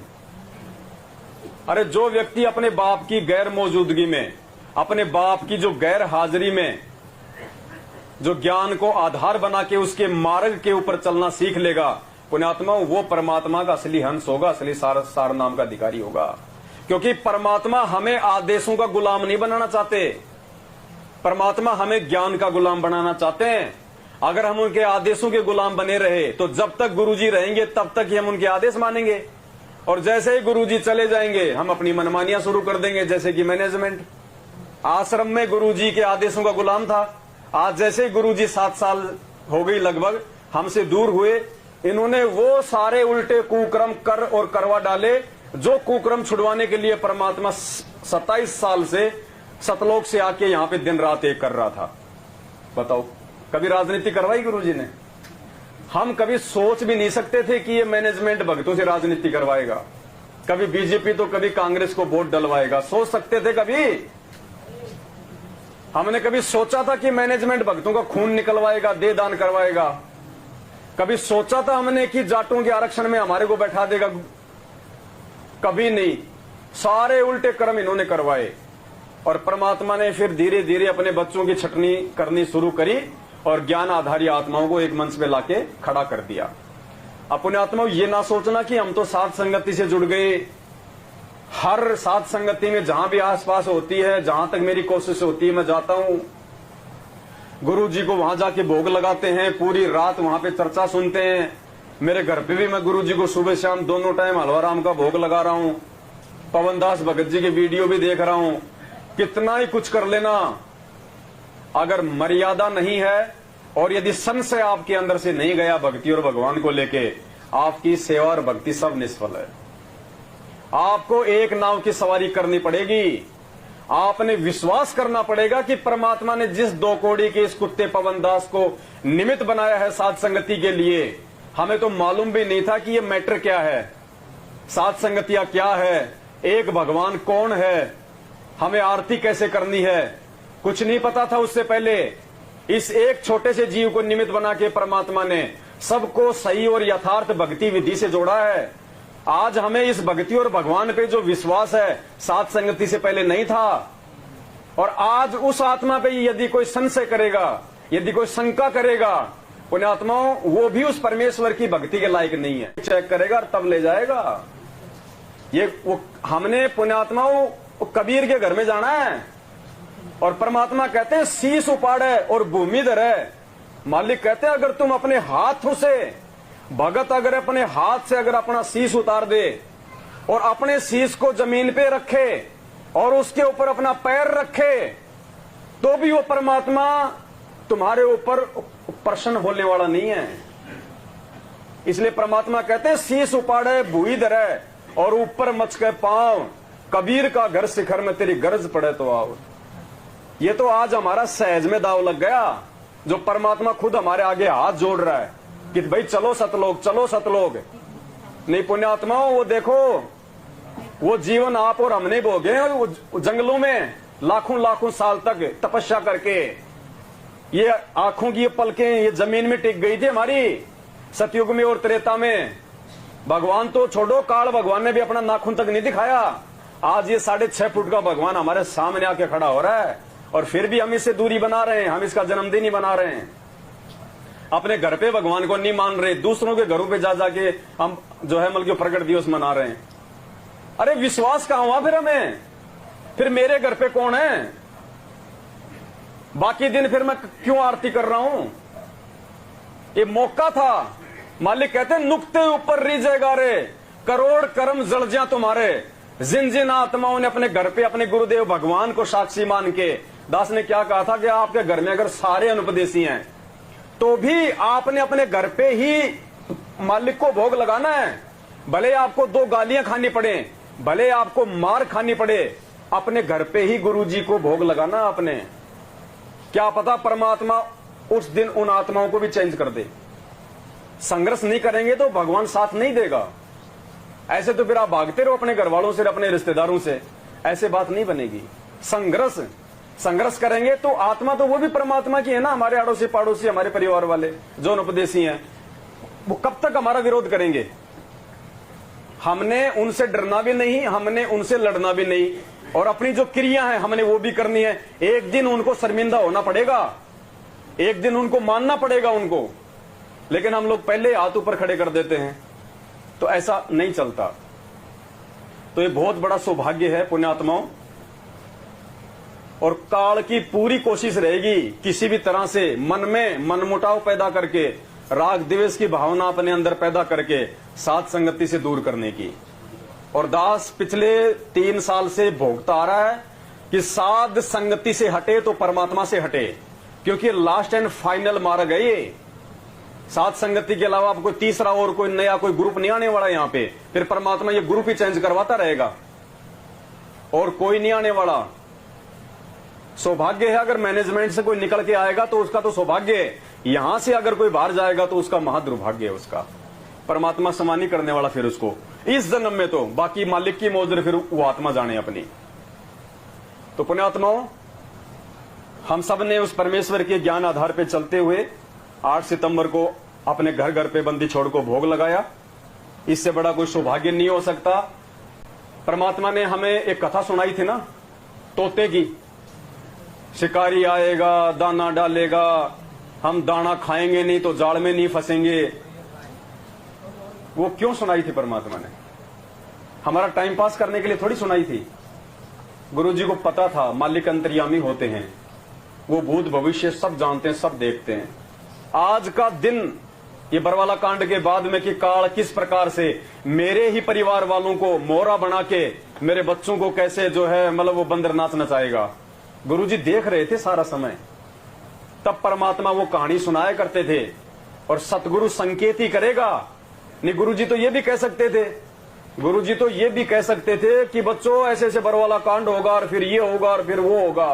अरे जो व्यक्ति अपने बाप की गैर मौजूदगी में, अपने बाप की जो गैर हाजिरी में जो ज्ञान को आधार बना के उसके मार्ग के ऊपर चलना सीख लेगा, पुण्यात्मा, वो परमात्मा का असली हंस होगा, असली सार नाम का अधिकारी होगा। क्योंकि परमात्मा हमें आदेशों का गुलाम नहीं बनाना चाहते, परमात्मा हमें ज्ञान का गुलाम बनाना चाहते हैं। अगर हम उनके आदेशों के गुलाम बने रहे तो जब तक गुरुजी रहेंगे तब तक ही हम उनके आदेश मानेंगे, और जैसे ही गुरुजी चले जाएंगे हम अपनी मनमानियां शुरू कर देंगे। जैसे कि मैनेजमेंट आश्रम में गुरुजी के आदेशों का गुलाम था, आज जैसे ही गुरुजी 7 साल हो गई लगभग हमसे दूर हुए, इन्होंने वो सारे उल्टे कुक्रम कर और करवा डाले जो कुक्रम छुड़वाने के लिए परमात्मा 27 साल से सतलोक से आके यहाँ पे दिन रात एक कर रहा था। बताओ, कभी राजनीति करवाई गुरुजी ने? हम कभी सोच भी नहीं सकते थे कि ये मैनेजमेंट भक्तों से राजनीति करवाएगा, कभी बीजेपी तो कभी कांग्रेस को वोट डलवाएगा। सोच सकते थे कभी? हमने कभी सोचा था कि मैनेजमेंट भक्तों का खून निकलवाएगा, दे दान करवाएगा? कभी सोचा था हमने कि जाटों के आरक्षण में हमारे को बैठा देगा? कभी नहीं। सारे उल्टे कर्म इन्होंने करवाए, और परमात्मा ने फिर धीरे धीरे अपने बच्चों की छटनी करनी शुरू करी और ज्ञान आधारी आत्माओं को एक मंच पे लाके खड़ा कर दिया। अपने आत्माओं, ये ना सोचना कि हम तो साथ संगति से जुड़ गए। हर साथ संगति में जहां भी आसपास होती है, जहां तक मेरी कोशिश होती है, मैं जाता हूं, गुरु जी को वहां जाके भोग लगाते हैं, पूरी रात वहां पे चर्चा सुनते हैं। मेरे घर पे भी मैं गुरु जी को सुबह शाम दोनों टाइम हलवा राम का भोग लगा रहा हूं, पवन दास भगत जी के वीडियो भी देख रहा हूं। कितना ही कुछ कर लेना, अगर मर्यादा नहीं है और यदि संशय आपके अंदर से नहीं गया भक्ति और भगवान को लेके, आपकी सेवा और भक्ति सब निष्फल है। आपको एक नाव की सवारी करनी पड़ेगी। आपने विश्वास करना पड़ेगा कि परमात्मा ने जिस 2 कौड़ी के इस कुत्ते पवन दास को निमित्त बनाया है साध संगति के लिए, हमें तो मालूम भी नहीं था कि ये मैटर क्या है, साध संगतियां क्या है, एक भगवान कौन है, हमें आरती कैसे करनी है, कुछ नहीं पता था उससे पहले। इस एक छोटे से जीव को निमित्त बना के परमात्मा ने सबको सही और यथार्थ भक्ति विधि से जोड़ा है। आज हमें इस भक्ति और भगवान पे जो विश्वास है, साध संगति से पहले नहीं था। और आज उस आत्मा पे यदि कोई संशय करेगा, यदि कोई शंका करेगा, पुण्यात्माओं, वो भी उस परमेश्वर की भक्ति के लायक नहीं है। चेक करेगा और तब ले जाएगा। ये वो हमने पुण्यात्माओं कबीर के घर में जाना है, और परमात्मा कहते हैं शीश उपाड़े और भूमि धरे। मालिक कहते हैं अगर तुम अपने हाथों से, भगत अगर अपने हाथ से अगर अपना शीश उतार दे और अपने शीश को जमीन पे रखे और उसके ऊपर अपना पैर रखे, तो भी वो परमात्मा तुम्हारे ऊपर प्रसन्न होने वाला नहीं है। इसलिए परमात्मा कहते हैं शीश उपाड़े भूई धरे और ऊपर मच के पांव, कबीर का घर शिखर में तेरी गरज पड़े तो आओ। ये तो आज हमारा सहज में दाव लग गया, जो परमात्मा खुद हमारे आगे हाथ जोड़ रहा है कि भाई चलो सतलोक, चलो सतलोक। नहीं पुण्यात्माओं, वो देखो, वो जीवन आप और हमने भोगे हैं, वो जंगलों में लाखों लाखों साल तक तपस्या करके। ये आंखों की ये पलकें ये जमीन में टिक गई थी हमारी सतयुग में और त्रेता में। भगवान तो छोड़ो, काल भगवान ने भी अपना नाखून तक नहीं दिखाया। आज ये 6.5 फुट का भगवान हमारे सामने आके खड़ा हो रहा है और फिर भी हम इससे दूरी बना रहे हैं, हम इसका जन्मदिन ही बना रहे हैं। अपने घर पे भगवान को नहीं मान रहे, दूसरों के घरों पे जा जाके हम जो है मतलब प्रकट दिवस मना रहे हैं। अरे विश्वास कहां हुआ फिर हमें? फिर मेरे घर पे कौन है? बाकी दिन फिर मैं क्यों आरती कर रहा हूं? ये मौका था। मालिक कहते नुक्ते ऊपर रीजेगा रे, करोड़ कर्म जल जा तुम्हारे। जिन जिन आत्माओं ने अपने घर पे अपने गुरुदेव भगवान को साक्षी मान के, दास ने क्या कहा था कि आपके घर में अगर सारे अनुपदेशी हैं तो भी आपने अपने घर पे ही मालिक को भोग लगाना है। भले आपको 2 गालियां खानी पड़े, भले आपको मार खानी पड़े, अपने घर पे ही गुरुजी को भोग लगाना आपने। क्या पता परमात्मा उस दिन उन आत्माओं को भी चेंज कर दे। संघर्ष नहीं करेंगे तो भगवान साथ नहीं देगा। ऐसे तो फिर आप भागते रहो अपने घर वालों से, अपने रिश्तेदारों से, ऐसे बात नहीं बनेगी। संघर्ष करेंगे तो आत्मा तो वो भी परमात्मा की है ना, हमारे आड़ोसी पाड़ोसी, हमारे परिवार वाले जो उपदेशी हैं, वो कब तक हमारा विरोध करेंगे? हमने उनसे डरना भी नहीं, हमने उनसे लड़ना भी नहीं, और अपनी जो क्रिया है हमने वो भी करनी है। एक दिन उनको शर्मिंदा होना पड़ेगा, एक दिन उनको मानना पड़ेगा उनको, लेकिन हम लोग पहले हाथ ऊपर खड़े कर देते हैं, तो ऐसा नहीं चलता। तो ये बहुत बड़ा सौभाग्य है पुण्यात्माओं, और काल की पूरी कोशिश रहेगी किसी भी तरह से मन में मनमुटाव पैदा करके, राग द्वेष की भावना अपने अंदर पैदा करके साध संगति से दूर करने की। और दास पिछले 3 साल से भोगता आ रहा है कि साध संगति से हटे तो परमात्मा से हटे, क्योंकि लास्ट एंड फाइनल मार्ग है ये। साध संगति के अलावा अब कोई तीसरा और कोई नया कोई ग्रुप नहीं आने वाला यहाँ पे। फिर परमात्मा ये ग्रुप ही चेंज करवाता रहेगा और कोई नहीं आने वाला। सौभाग्य है अगर मैनेजमेंट से कोई निकल के आएगा तो उसका तो सौभाग्य है, यहां से अगर कोई बाहर जाएगा तो उसका महादुर्भाग्य है। उसका परमात्मा समानी करने वाला फिर उसको इस जन्म में, तो बाकी मालिक की मौज फिर वो आत्मा जाने अपनी। तो पुण्यात्माओं, हम सब ने उस परमेश्वर के ज्ञान आधार पर चलते हुए 8 सितंबर को अपने घर घर पे बंदी छोड़ को भोग लगाया। इससे बड़ा कोई सौभाग्य नहीं हो सकता। परमात्मा ने हमें एक कथा सुनाई थी ना, तोते की। शिकारी आएगा, दाना डालेगा, हम दाना खाएंगे नहीं तो जाल में नहीं फंसेंगे। वो क्यों सुनाई थी परमात्मा ने? हमारा टाइम पास करने के लिए थोड़ी सुनाई थी। गुरुजी को पता था मालिक अंतर्यामी होते हैं, वो भूत भविष्य सब जानते हैं, सब देखते हैं। आज का दिन ये बरवाला कांड के बाद में कि काल किस प्रकार से मेरे ही परिवार वालों को मोहरा बना के मेरे बच्चों को कैसे जो है मतलब वो बंदर नाच नचाएगा, गुरुजी देख रहे थे सारा समय। तब परमात्मा वो कहानी सुनाया करते थे और सतगुरु संकेत ही करेगा। नहीं, गुरुजी तो ये भी कह सकते थे, गुरुजी तो ये भी कह सकते थे कि बच्चों ऐसे ऐसे बरवाला कांड होगा और फिर ये होगा और फिर वो होगा।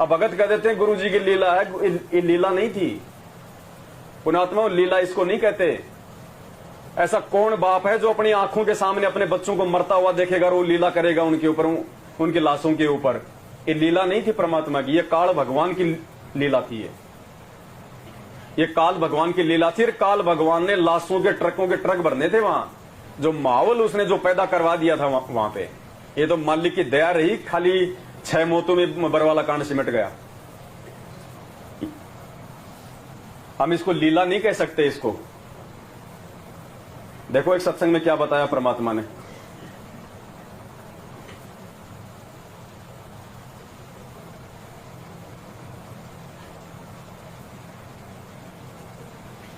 अब भगत कह देते हैं गुरुजी की लीला है, ये लीला नहीं थी पुण्यात्मा, लीला इसको नहीं कहते। ऐसा कौन बाप है जो अपनी आंखों के सामने अपने बच्चों को मरता हुआ देखेगा और वो लीला करेगा उनके ऊपर, उनकी लाशों के ऊपर? ये लीला नहीं थी परमात्मा की, ये काल भगवान की लीला थी। ये काल भगवान की लीला थी। काल भगवान ने लाशों के ट्रकों के ट्रक भरने थे वहां, जो माहौल उसने जो पैदा करवा दिया था वहां पे। ये तो मालिक की दया रही, खाली 6 मौतों में बरवाला कांड सिमट गया। हम इसको लीला नहीं कह सकते। इसको देखो एक सत्संग में क्या बताया परमात्मा ने।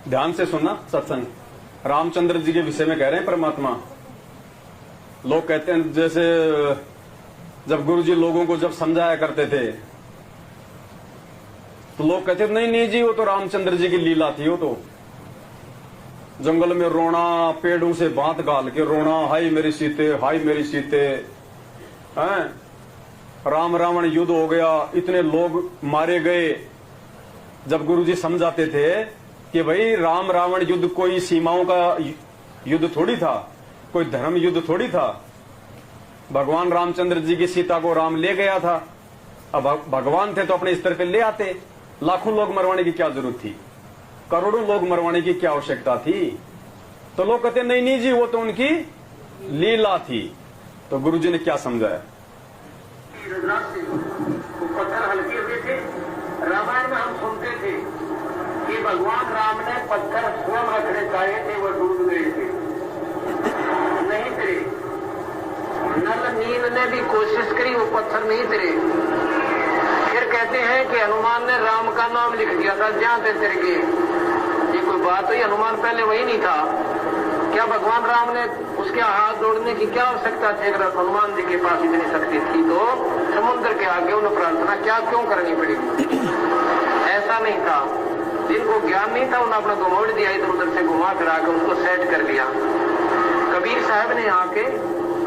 ध्यान से सुनना सत्संग। रामचंद्र जी के विषय में कह रहे हैं परमात्मा। लोग कहते हैं जैसे जब गुरु जी लोगों को जब समझाया करते थे तो लोग कहते थे नहीं जी वो तो रामचंद्र जी की लीला थी। वो तो जंगल में रोना, पेड़ों से बांत गाल के रोना, हाय मेरी सीते, हाय मेरी सीते, हैं? राम रावण युद्ध हो गया, इतने लोग मारे गए। जब गुरु जी समझाते थे कि भाई राम रावण युद्ध कोई सीमाओं का युद्ध थोड़ी था, कोई धर्म युद्ध थोड़ी था। भगवान रामचंद्र जी की सीता को राम ले गया था। अब भगवान थे तो अपने स्तर पे ले आते। लाखों लोग मरवाने की क्या जरूरत थी, करोड़ों लोग मरवाने की क्या आवश्यकता थी? तो लोग कहते नहीं जी वो तो उनकी लीला थी। तो गुरुजी ने क्या समझाया? पत्थर हल्के हुए थे। रामायण में हम सुनते थे कि भगवान राम ने पत्थर स्वयं रखने चाहे थे, वो डूब गए थे। नहीं थे। नल नील ने भी कोशिश करी, वो पत्थर नहीं थे। फिर कहते हैं कि हनुमान ने राम का नाम लिख दिया था जहां ते तिर गए। ये कोई बात हुई? हनुमान पहले वही नहीं था क्या? भगवान राम ने उसके हाथ जोड़ने की क्या आवश्यकता थी? अगर हनुमान जी के पास इतनी शक्ति थी तो समुद्र के आगे उन्हें प्रार्थना क्या क्यों करनी पड़ेगी? ऐसा नहीं था। जिनको ज्ञान नहीं था उन्हें अपना घुमोड़ दिया, इधर उधर से घुमा फिरा के उनको सेट कर लिया। कबीर साहब ने आके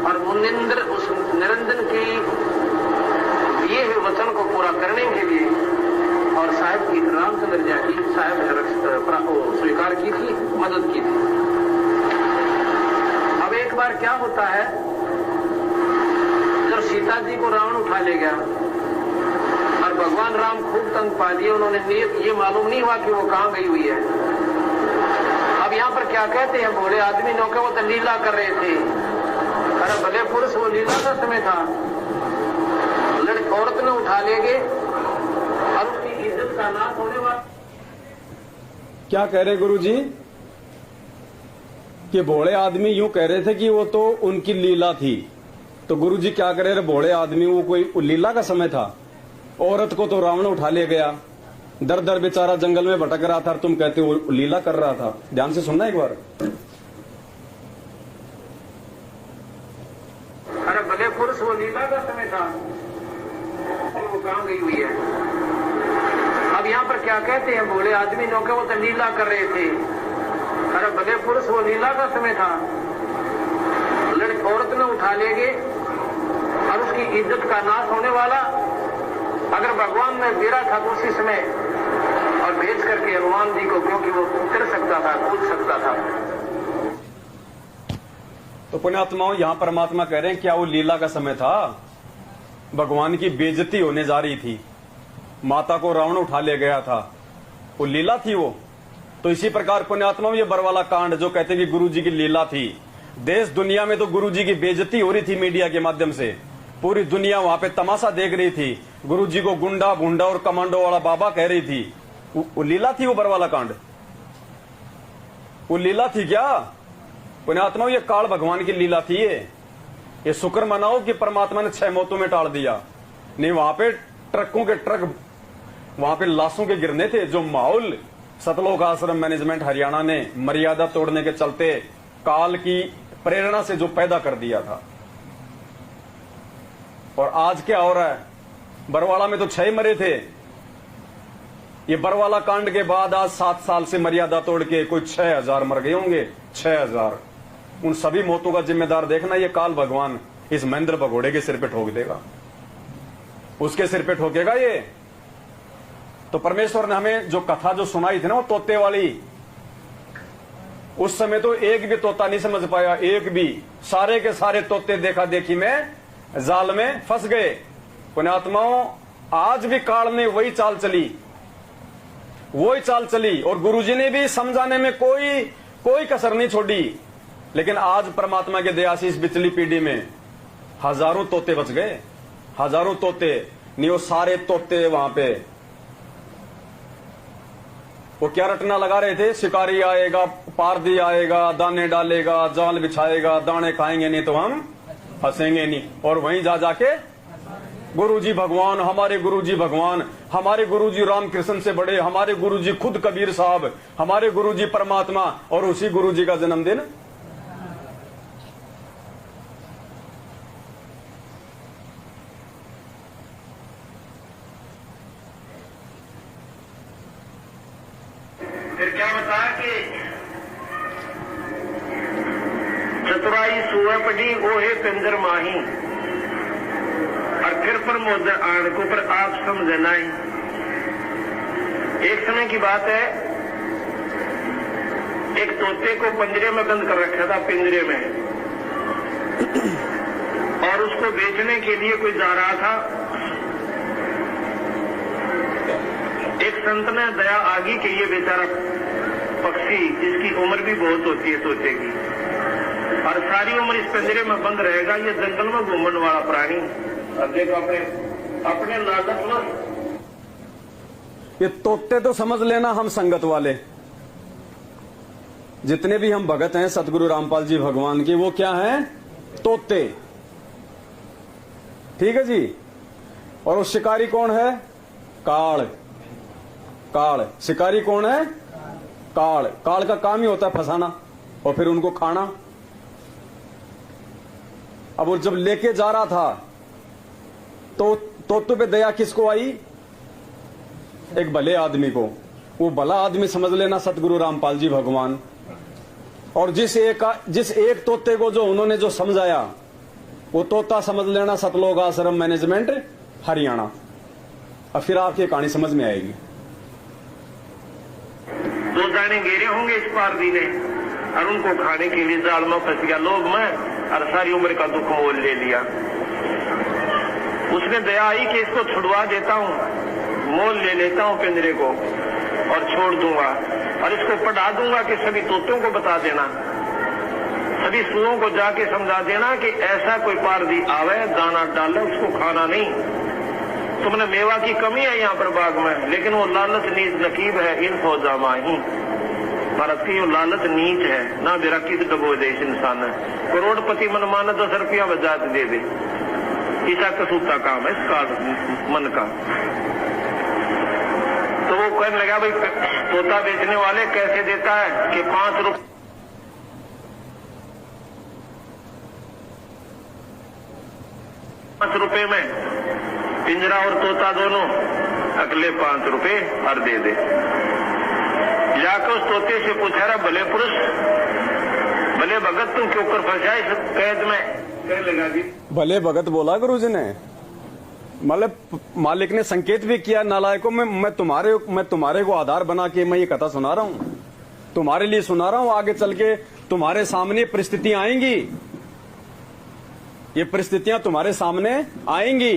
और मुनिंद्र उस निरंजन की दिए हुए वचन को पूरा करने के लिए और साहब की रामचंद्र जी की साहब स्वीकार की थी, मदद की थी। अब एक बार क्या होता है, जब सीता जी को रावण उठा ले गया और भगवान राम खूब तंग पा दिए, उन्होंने ये मालूम नहीं हुआ कि वो कहां गई हुई है। अब यहाँ पर क्या कहते हैं, भोले आदमी नौके वो तो लीला कर रहे थे। अरे भले पुरुष, वो लीला का समय था। औरत ने उठा ले गए और उसकी इज्जत का नाश होने वाला। क्या कह रहे गुरुजी कि भोले आदमी यूं कह रहे थे कि वो तो उनकी लीला थी। तो गुरुजी क्या कह रहे? भोले आदमी वो कोई लीला का समय था? औरत को तो रावण उठा ले गया, दर दर बेचारा जंगल में भटक रहा था, तुम कहते हो लीला कर रहा था। ध्यान से सुनना एक बार। अरे भले पुरुष, वो लीला का समय था, वो कहां गई हुई है। अब यहाँ पर क्या कहते हैं, भोले आदमी नौके वो तो लीला कर रहे थे। अरे भले पुरुष, वो लीला का समय था। औरत ने उठा ले गए और उसकी इज्जत का नाश होने वाला। अगर भगवान ने गिरा था तो उसी समय और भेज करके हनुमान जी को, क्योंकि वो उतर सकता था, कूद सकता था। तो पुण्यात्माओं, यहाँ परमात्मा कह रहे हैं क्या वो लीला का समय था? भगवान की बेइज्जती होने जा रही थी, माता को रावण उठा ले गया था, वो लीला थी वो। तो इसी प्रकार पुण्यात्माओं, ये बरवाला कांड जो कहते हैं कि गुरु जी की लीला थी, देश दुनिया में तो गुरु जी की बेइज्जती हो रही थी मीडिया के माध्यम से। पूरी दुनिया वहां पे तमाशा देख रही थी, गुरु जी को गुंडा भुंडा और कमांडो वाला बाबा कह रही थी। वो लीला थी, वो बरवाला कांड वो लीला थी क्या? पुण्यात्माओं, ये काल भगवान की लीला थी। ये शुक्र मनाओ कि परमात्मा ने 6 मौतों में टाल दिया। नहीं, वहां पे ट्रकों के ट्रक, वहां पे लाशों के गिरने थे। जो माहौल सतलोक आश्रम मैनेजमेंट हरियाणा ने मर्यादा तोड़ने के चलते काल की प्रेरणा से जो पैदा कर दिया था, और आज क्या हो रहा है? बरवाला में तो 6 मरे थे। ये बरवाला कांड के बाद आज 7 साल से मर्यादा तोड़ के कोई 6000 मर गए होंगे। 6000। उन सभी मौतों का जिम्मेदार देखना ये काल भगवान इस महेंद्र भगोड़े के सिर पे ठोक देगा, उसके सिर पे ठोकेगा ये। तो परमेश्वर ने हमें जो कथा जो सुनाई थी ना, वो तोते वाली, उस समय तो एक भी तोता नहीं समझ पाया, एक भी। सारे के सारे तोते देखा देखी में जाल में फंस गए। पुण्यात्माओं, आज भी काल ने वही चाल चली, वही चाल चली, और गुरुजी ने भी समझाने में कोई कसर नहीं छोड़ी। लेकिन आज परमात्मा के दया से इस बिचली पीढ़ी में हजारों तोते बच गए, हजारों तोते नहीं, वो सारे तोते वहां पे वो क्या रटना लगा रहे थे? शिकारी आएगा, पारदी आएगा, दाने डालेगा, जाल बिछाएगा, दाने खाएंगे नहीं तो हम फंसेंगे नहीं। और वहीं जा जाके गुरुजी भगवान, हमारे गुरुजी भगवान, हमारे गुरुजी रामकृष्ण से बड़े, हमारे गुरुजी खुद कबीर साहब, हमारे गुरुजी परमात्मा, और उसी गुरुजी का जन्मदिन। फिर क्या बताया कि चतुराई सुअ पढ़ी ओहे पिंजर माही, और फिर पर मोदर आण को पर आप समझना ही। एक समय की बात है, एक तोते को पिंजरे में बंद कर रखा था, पिंजरे में, और उसको बेचने के लिए कोई जा रहा था। एक संत ने दया आ गई कि ये बेचारा पक्षी, जिसकी उम्र भी बहुत होती है तोते की, और सारी उम्र इस पिंजरे में बंद रहेगा। ये जंगल में घूमने वाला प्राणी। अब देखो अपने लालच ये तोते तो समझ लेना हम संगत वाले, जितने भी हम भगत हैं सतगुरु रामपाल जी भगवान के, वो क्या हैं? तोते। ठीक है जी। और वो शिकारी कौन है? काल। काल शिकारी कौन है? काल। काल का काम ही होता है फंसाना और फिर उनको खाना। अब वो जब लेके जा रहा था तो तोतों पे दया किसको आई? एक भले आदमी को। वो भला आदमी समझ लेना सतगुरु रामपाल जी भगवान। और जिस एक तोते को जो उन्होंने जो समझाया, वो तोता समझ लेना सतलोक आश्रम मैनेजमेंट हरियाणा। अब फिर आपकी कहानी समझ में आएगी। 2 दाने घेरे होंगे इस पारदी ने और उनको खाने के लिए जाल में फंस गया लोभ में और सारी उम्र का दुख मोल ले लिया। उसने दया आई कि इसको छुड़वा देता हूं, मोल ले लेता हूं पिंजरे को और छोड़ दूंगा और इसको पढ़ा दूंगा कि सभी तोतों को बता देना, सभी सुओं को जाके समझा देना कि ऐसा कोई पारदी आवे, दाना डाले, उसको खाना नहीं। तुमने मेवा की कमी है यहाँ पर बाग में, लेकिन वो लालच नीच नकीब है इन फौजा माही। भारत की वो लालच नीच है ना, मेरा किस डबो दे इस इंसान है। करोड़पति मन माना 10 रुपया बजात दे दे, ऐसा कसूता काम है इसका मन का। तो वो कहने लगा भाई तोता बेचने वाले कैसे देता है कि 5 रुपए में पिंजरा और तोता दोनों, अगले 5 रुपए हर दे दे। जाकर उस तोते से पूछा रहा, भले पुरुष भले भगत तुम क्यों कर फंसा इस कैद में? कहने लगा जी भले भगत बोला गुरुजी ने, मतलब मालिक ने संकेत भी किया नालायकों में, मैं तुम्हारे को आधार बना के मैं ये कथा सुना रहा हूं, तुम्हारे लिए सुना रहा हूं। आगे चल के तुम्हारे सामने परिस्थितियां आएंगी, ये परिस्थितियां तुम्हारे सामने आएंगी,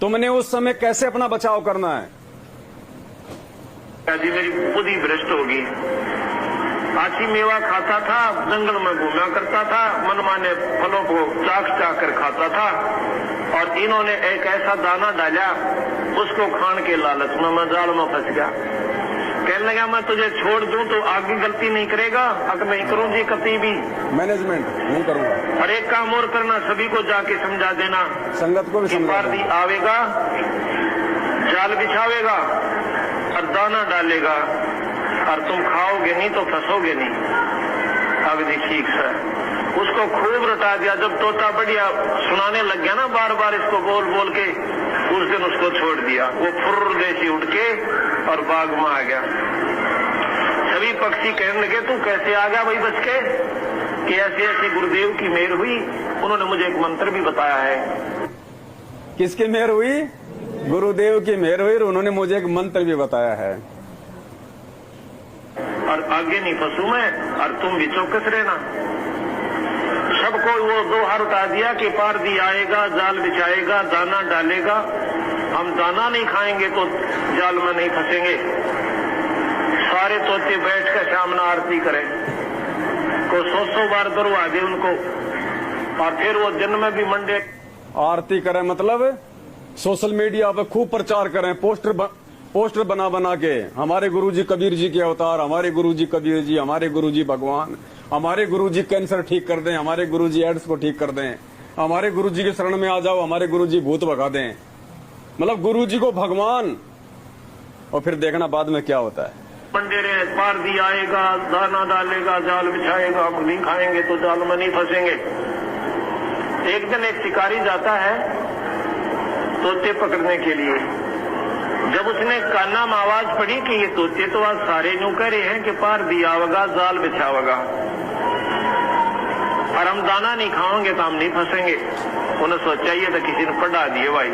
तुमने उस समय कैसे अपना बचाव करना है। जी मेरी बुद्धि भ्रष्ट होगी। आछी मेवा खाता था, जंगल में घूमा करता था, मनमाने फलों को चाक चाक कर खाता था और इन्होंने एक ऐसा दाना डाला, उसको खान के लालच में मैं जाल में फंस गया। कहने लगा मैं तुझे छोड़ दूं तो आगे गलती नहीं करेगा? अगर नहीं करूं जी कभी भी मैनेजमेंट नहीं करूंगा। और एक काम और करना, सभी को जाके समझा देना, संगत को भी समझा पारदी आवेगा, जाल बिछावेगा और दाना डालेगा और तुम खाओगे नहीं तो फंसोगे नहीं। अब ठीक सर, उसको खूब रटा दिया। जब तोता बढ़िया सुनाने लग गया ना बार बार इसको बोल बोल के, उस दिन उसको छोड़ दिया। वो फुर्र देसी उड़ के और बाग में आ गया। सभी पक्षी कहने लगे तू कैसे आ गया भाई बच के? कि ऐसे ऐसे गुरुदेव की मेहर हुई, उन्होंने मुझे एक मंत्र भी बताया है। किसकी मेहर हुई? गुरुदेव की मेहर हुई और उन्होंने मुझे एक मंत्र भी बताया है। और आगे नहीं फंसू मैं और तुम भी चौकस रहना। सबको वो 2 हाथ उठा दिया कि पारदी आएगा, जाल बिछाएगा, दाना डालेगा। हम दाना नहीं खाएंगे तो जाल में नहीं फंसेंगे। सारे तोते बैठ कर सामने आरती करें, को 100 बार दरवा दे उनको और फिर वो दिन में भी मंडे आरती करें, मतलब सोशल मीडिया पे खूब प्रचार करें, पोस्टर बना बना के हमारे गुरुजी कबीर जी के अवतार, हमारे गुरुजी कबीर जी, हमारे गुरुजी भगवान, हमारे गुरुजी कैंसर ठीक कर दें, हमारे गुरुजी एड्स को ठीक कर दें, हमारे गुरुजी के शरण में आ जाओ, हमारे गुरुजी भूत भगा दें। मतलब गुरुजी को भगवान, और फिर देखना बाद में क्या होता है। मंडेरे पारदी आएगा, दाना डालेगा, जाल बिछाएगा, हम नहीं खाएंगे तो जाल में नहीं फंसेंगे। एक दिन एक शिकारी जाता है तोते पकड़ने के लिए। जब उसने काना में आवाज पड़ी कि ये तोते तो आज सारे यूं कह रहे हैं कि पारदी आवेगा, जाल बिछावेगा और हम दाना नहीं खाओगे तो हम नहीं फंसेंगे। उन्हें सोचा ये तो किसी ने पढ़ा दिए भाई।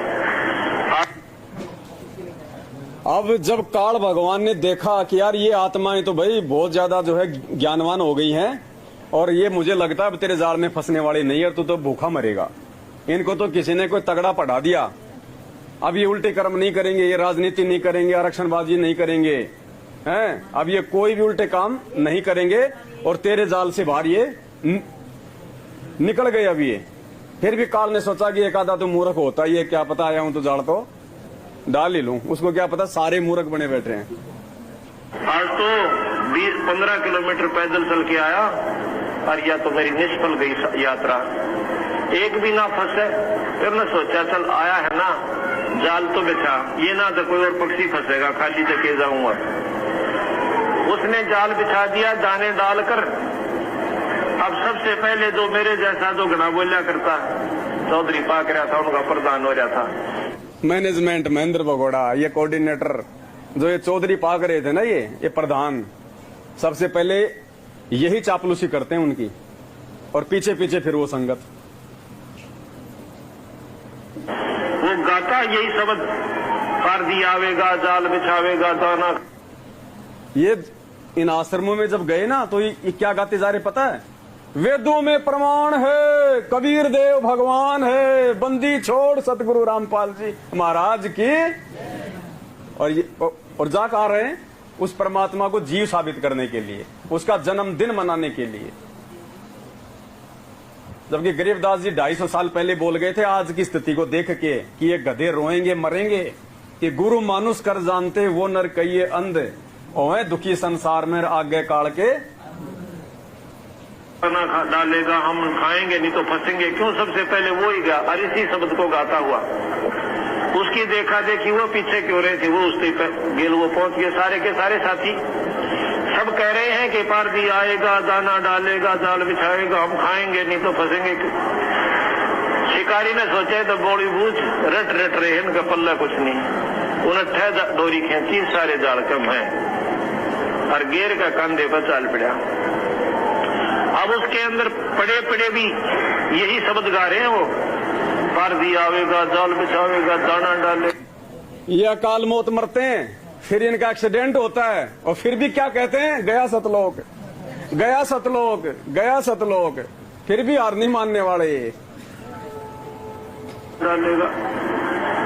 अब जब काल भगवान ने देखा कि यार ये आत्माएं तो भाई बहुत ज्यादा जो है ज्ञानवान हो गई हैं और ये मुझे लगता है अब तेरे जाल में फंसने वाली नहीं है, तू तो भूखा मरेगा। इनको तो किसी ने कोई तगड़ा पढ़ा दिया, अब ये उल्टे कर्म नहीं करेंगे, ये राजनीति नहीं करेंगे, आरक्षणबाजी नहीं करेंगे, हैं? अब ये कोई भी उल्टे काम नहीं करेंगे और तेरे जाल से बाहर ये निकल गए अब ये। फिर भी काल ने सोचा कि एक आधा तो मूर्ख होता ही है, क्या पता आया हूं तो जाड़ तो डाल ही लूं। उसको क्या पता सारे मूर्ख बने बैठे हैं। आज तो 20-15 किलोमीटर पैदल चल के आया और या तो मेरी निष्फल गई यात्रा, एक भी ना फंसे। फिर मैं सोचा चल आया है ना, जाल तो बिछा, ये ना तो कोई और पक्षी फंसेगा, खाली चके जाऊंगा। उसने जाल बिछा दिया दाने डालकर। अब सबसे पहले जो मेरे जैसा जो घना बोलिया करता चौधरी पाक रहा था, उनका प्रधान हो रहा था मैनेजमेंट महेंद्र भगोड़ा, ये कोऑर्डिनेटर जो ये चौधरी पाक रहे थे ना, ये प्रधान सबसे पहले यही चापलूसी करते हैं उनकी, और पीछे पीछे फिर वो संगत। वो गाता यही शब्द, पारदी आवेगा, जाल बिछावेगा, दाना। ये इन आश्रमों में जब गए ना तो ये क्या गाते जा रहे पता है? वेदों में प्रमाण है, कबीर देव भगवान है, बंदी छोड़ सतगुरु रामपाल जी महाराज की। और जा कहा रहे हैं उस परमात्मा को जीव साबित करने के लिए, उसका जन्मदिन मनाने के लिए। जबकि गरीबदास जी 250 साल पहले बोल गए थे आज की स्थिति को देख के कि ये गधे रोएंगे मरेंगे, कि गुरु मानुष कर जानते वो नर कहिए अंध, ओए दुखी संसार में आगे काल के खाना डालेगा, हम खाएंगे नहीं तो फंसेंगे। क्यों? सबसे पहले वो ही गा, और इसी शब्द को गाता हुआ उसकी देखा देखी वो पीछे क्यों रहे थे, वो उसके गेल वो पहुंच गए। सारे के सारे साथी सब कह रहे हैं कि पारदी आएगा, दाना डालेगा, जाल बिछाएगा, हम खाएंगे नहीं तो फंसेंगे। शिकारी ने सोचा तो बॉडी बूझ रट रट रहे हैं, इनका पल्ला कुछ नहीं। उन्हें डोरी खींची, सारे जाल कम है और गेर का कंधे पर चाल पड़ा। अब उसके अंदर पड़े पड़े भी यही शब्द गा रहे हैं वो, पारदी आवेगा, जाल बिछावेगा, दाना डाले। ये अकाल मौत मरते हैं, फिर इनका एक्सीडेंट होता है, और फिर भी क्या कहते हैं? गया सतलोक, गया सतलोक, गया सतलोक। फिर भी हार नहीं मानने वाले। डालेगा,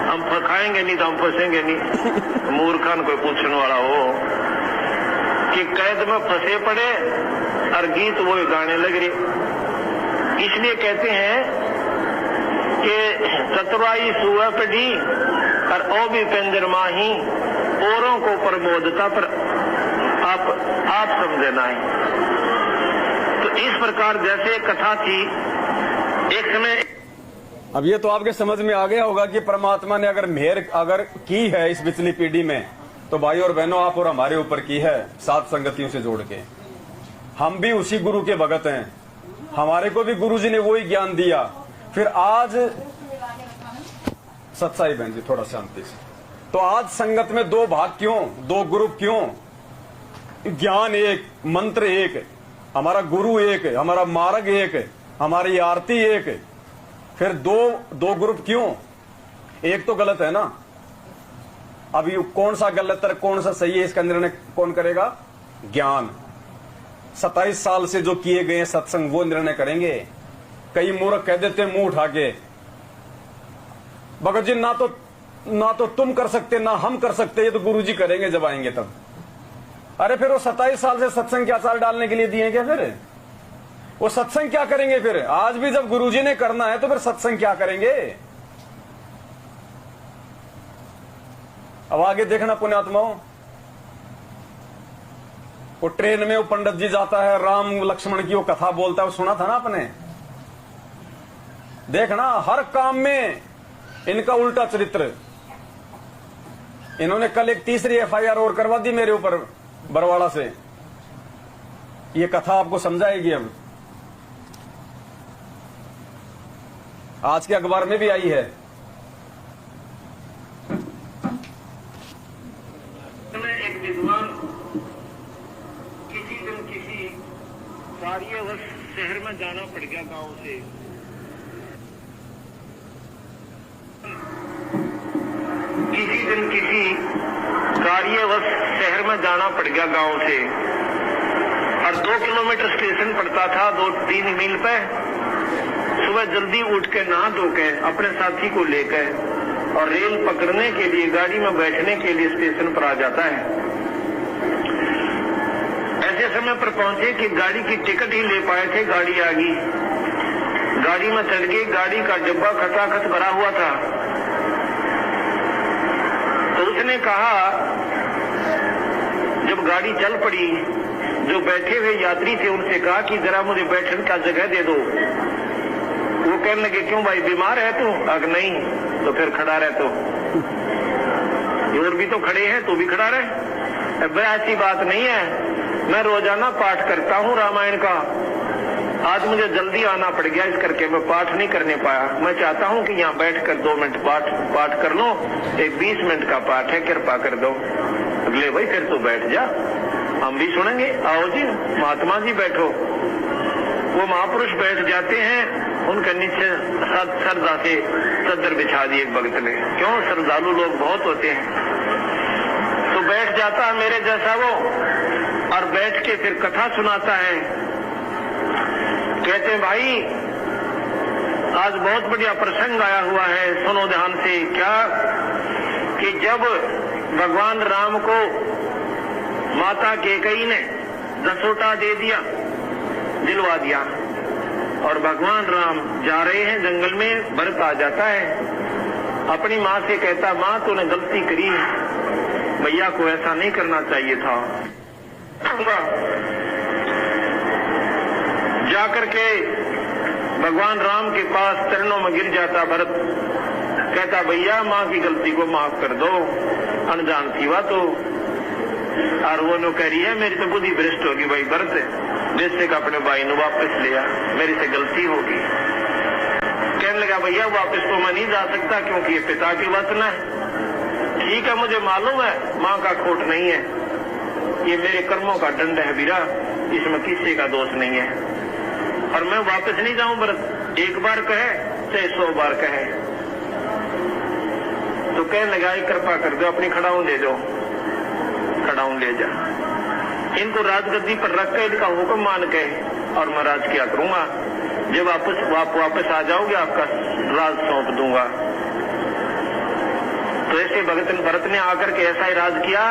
हम खाएंगे नहीं तो हम फंसेंगे नहीं। मूर्खान कोई पूछने वाला हो कि कैद में फंसे पड़े और गीत वो गाने लग रहे। इसलिए कहते हैं कि चतुराई सुआ पढ़ी और ओ भी पिंजर माही, औरों को प्रबोधता पर आप समझे नहीं। तो इस प्रकार जैसे कथा थी एक समय। अब ये तो आपके समझ में आ गया होगा कि परमात्मा ने अगर मेहर अगर की है इस पिछली पीढ़ी में, तो भाई और बहनों आप और हमारे ऊपर की है, सात संगतियों से जोड़ के। हम भी उसी गुरु के भगत हैं, हमारे को भी गुरु जी ने वही ज्ञान दिया। फिर आज सच्चाई बहन जी थोड़ा शांति से, तो आज संगत में दो भाग क्यों, दो ग्रुप क्यों? ज्ञान एक, मंत्र एक, हमारा गुरु एक, हमारा मार्ग एक, हमारी आरती एक, फिर दो ग्रुप क्यों? एक तो गलत है ना। अभी कौन सा गलत है कौन सा सही है इसका निर्णय कौन करेगा? ज्ञान। 27 साल से जो किए गए सत्संग वो निर्णय करेंगे। कई मूर्ख कह देते मुंह उठा के, भगत जी ना तो तुम कर सकते ना हम कर सकते, ये तो गुरु जी करेंगे जब आएंगे तब। अरे फिर वो 27 साल से सत्संग के आचार डालने के लिए दिए क्या? फिर वो सत्संग क्या करेंगे? फिर आज भी जब गुरु जी ने करना है तो फिर सत्संग क्या करेंगे? अब आगे देखना पुण्यात्माओं, वो ट्रेन में वो पंडित जी जाता है, राम लक्ष्मण की वो कथा बोलता है, वो सुना था ना आपने? देखना हर काम में इनका उल्टा चरित्र। इन्होंने कल एक तीसरी FIR और करवा दी मेरे ऊपर बरवाड़ा से। ये कथा आपको समझाएगी। अब आज के अखबार में भी आई है। एक विद्वान किसी दिन किसी कार्यवश शहर में जाना पड़ गया गांव से। किसी दिन किसी कार्यवश शहर में जाना पड़ गया गांव से, और 2 किलोमीटर स्टेशन पड़ता था, 2-3 मील पे। सुबह जल्दी उठ के नहा धो के अपने साथी को लेकर और रेल पकड़ने के लिए गाड़ी में बैठने के लिए स्टेशन पर आ जाता है। ऐसे समय पर पहुंचे कि गाड़ी की टिकट ही ले पाए थे, गाड़ी आ गई। गाड़ी में चढ़ के गाड़ी का डिब्बा खचाखच भरा हुआ था। तो उसने कहा, जब गाड़ी चल पड़ी, जो बैठे हुए यात्री थे उनसे कहा कि जरा मुझे बैठने का जगह दे दो। वो कहने लगे, क्यों भाई बीमार है तू? अगर नहीं तो फिर खड़ा रह। तो और भी तो खड़े हैं, तू भी खड़ा रहे। अब ऐसी बात नहीं है, मैं रोजाना पाठ करता हूँ रामायण का। आज मुझे जल्दी आना पड़ गया, इस करके मैं पाठ नहीं करने पाया। मैं चाहता हूँ कि यहाँ बैठकर 2 मिनट पाठ कर लो। एक 20 मिनट का पाठ है, कृपा कर दो। अगले भाई फिर तो बैठ जा, हम भी सुनेंगे। आओ जी महात्मा जी बैठो। वो महापुरुष बैठ जाते हैं, उनके नीचे श्रद्धा से चादर बिछा दी एक भक्त ने। क्यों, श्रद्धालु लोग बहुत होते हैं। तो बैठ जाता है मेरे जैसा वो, और बैठ के फिर कथा सुनाता है। कहते हैं, भाई आज बहुत बढ़िया प्रसंग आया हुआ है, सुनो ध्यान से। क्या कि जब भगवान राम को माता कैकेयी ने दसोटा दे दिया, दिलवा दिया, और भगवान राम जा रहे हैं जंगल में, भरत आ जाता है, अपनी माँ से कहता, माँ तूने गलती करी, भैया को ऐसा नहीं करना चाहिए था। जाकर के भगवान राम के पास चरणों में गिर जाता भरत, कहता, भैया माँ की गलती को माफ कर दो, अनजान थी वह तो। और वो नो कह रही है, मेरी तो बुद्धि भ्रष्ट होगी भाई भरत, जैसे का अपने भाई ने वापस लिया, मेरी से गलती होगी। कहने लगा, भैया वापस तो मैं नहीं जा सकता, क्योंकि ये पिता की वचन है। ठीक है, मुझे मालूम है माँ का खोट नहीं है, ये मेरे कर्मों का दंड है वीरा, इसमें किसी का दोष नहीं है। और मैं वापस नहीं जाऊं भरत, एक बार कहे चाहे 100 बार कहे। तो कहने लगा, कृपा कर दो, अपनी खड़ाऊं दे दो, खड़ाऊं ले जा, इनको राजगद्दी पर रख के इनका हुक्म मान के, और मैं राज किया करूंगा। जब वापस आ जाओगे आपका राज सौंप दूंगा। तो ऐसे भरत ने आकर के ऐसा ही राज किया।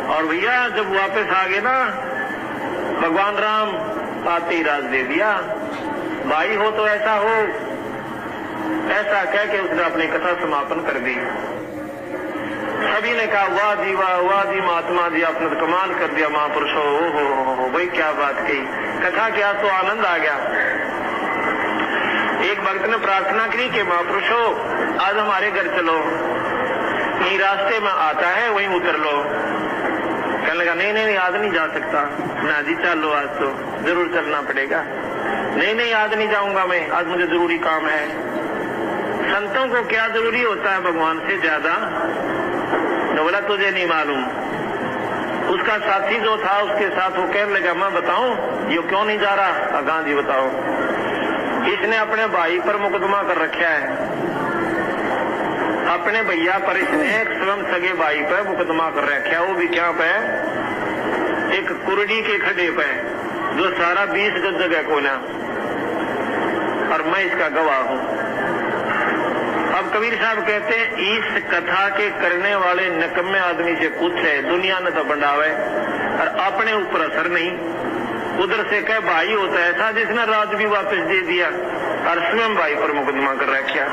और भैया जब वापस आ गए ना, भगवान राम आते ही राज दे दिया। भाई हो तो ऐसा हो, ऐसा कह के उसने अपनी कथा समापन कर दी। सभी ने कहा, वाह जी वाह, वाह जी महात्मा जी, आपने तो कमाल कर दिया महापुरुष हो भाई, क्या बात कही, कथा क्या, तो आनंद आ गया। एक भक्त ने प्रार्थना की कि महापुरुष हो, आज हमारे घर चलो, यही रास्ते में आता है, वहीं उतर लो। कहने लगा, नहीं आज नहीं जा सकता। ना जी चलो, आज तो जरूर चलना पड़ेगा। नहीं आज नहीं जाऊंगा मैं, आज मुझे जरूरी काम है। संतों को क्या जरूरी होता है भगवान से ज्यादा? तो बोला, तुझे नहीं मालूम। उसका साथी जो था उसके साथ वो कहने लगा, मैं बताऊं ये क्यों नहीं जा रहा? गांधी बताओ। इसने अपने भाई पर मुकदमा कर रखा है, अपने भैया पर इसने स्वयं सगे भाई पर मुकदमा कर रखा है। वो भी क्या पे? एक कुरडी के खड्डे पे, जो सारा 20 गज जगह कोना, और मैं इसका गवाह हूं। अब कबीर साहब कहते हैं, इस कथा के करने वाले निकम्मे आदमी से पूछे, दुनिया ने तो बंडावे और अपने ऊपर असर नहीं। उधर से कह भाई होता है ऐसा जिसने राज भी वापस दे दिया और स्वयं भाई पर मुकदमा कर रखा।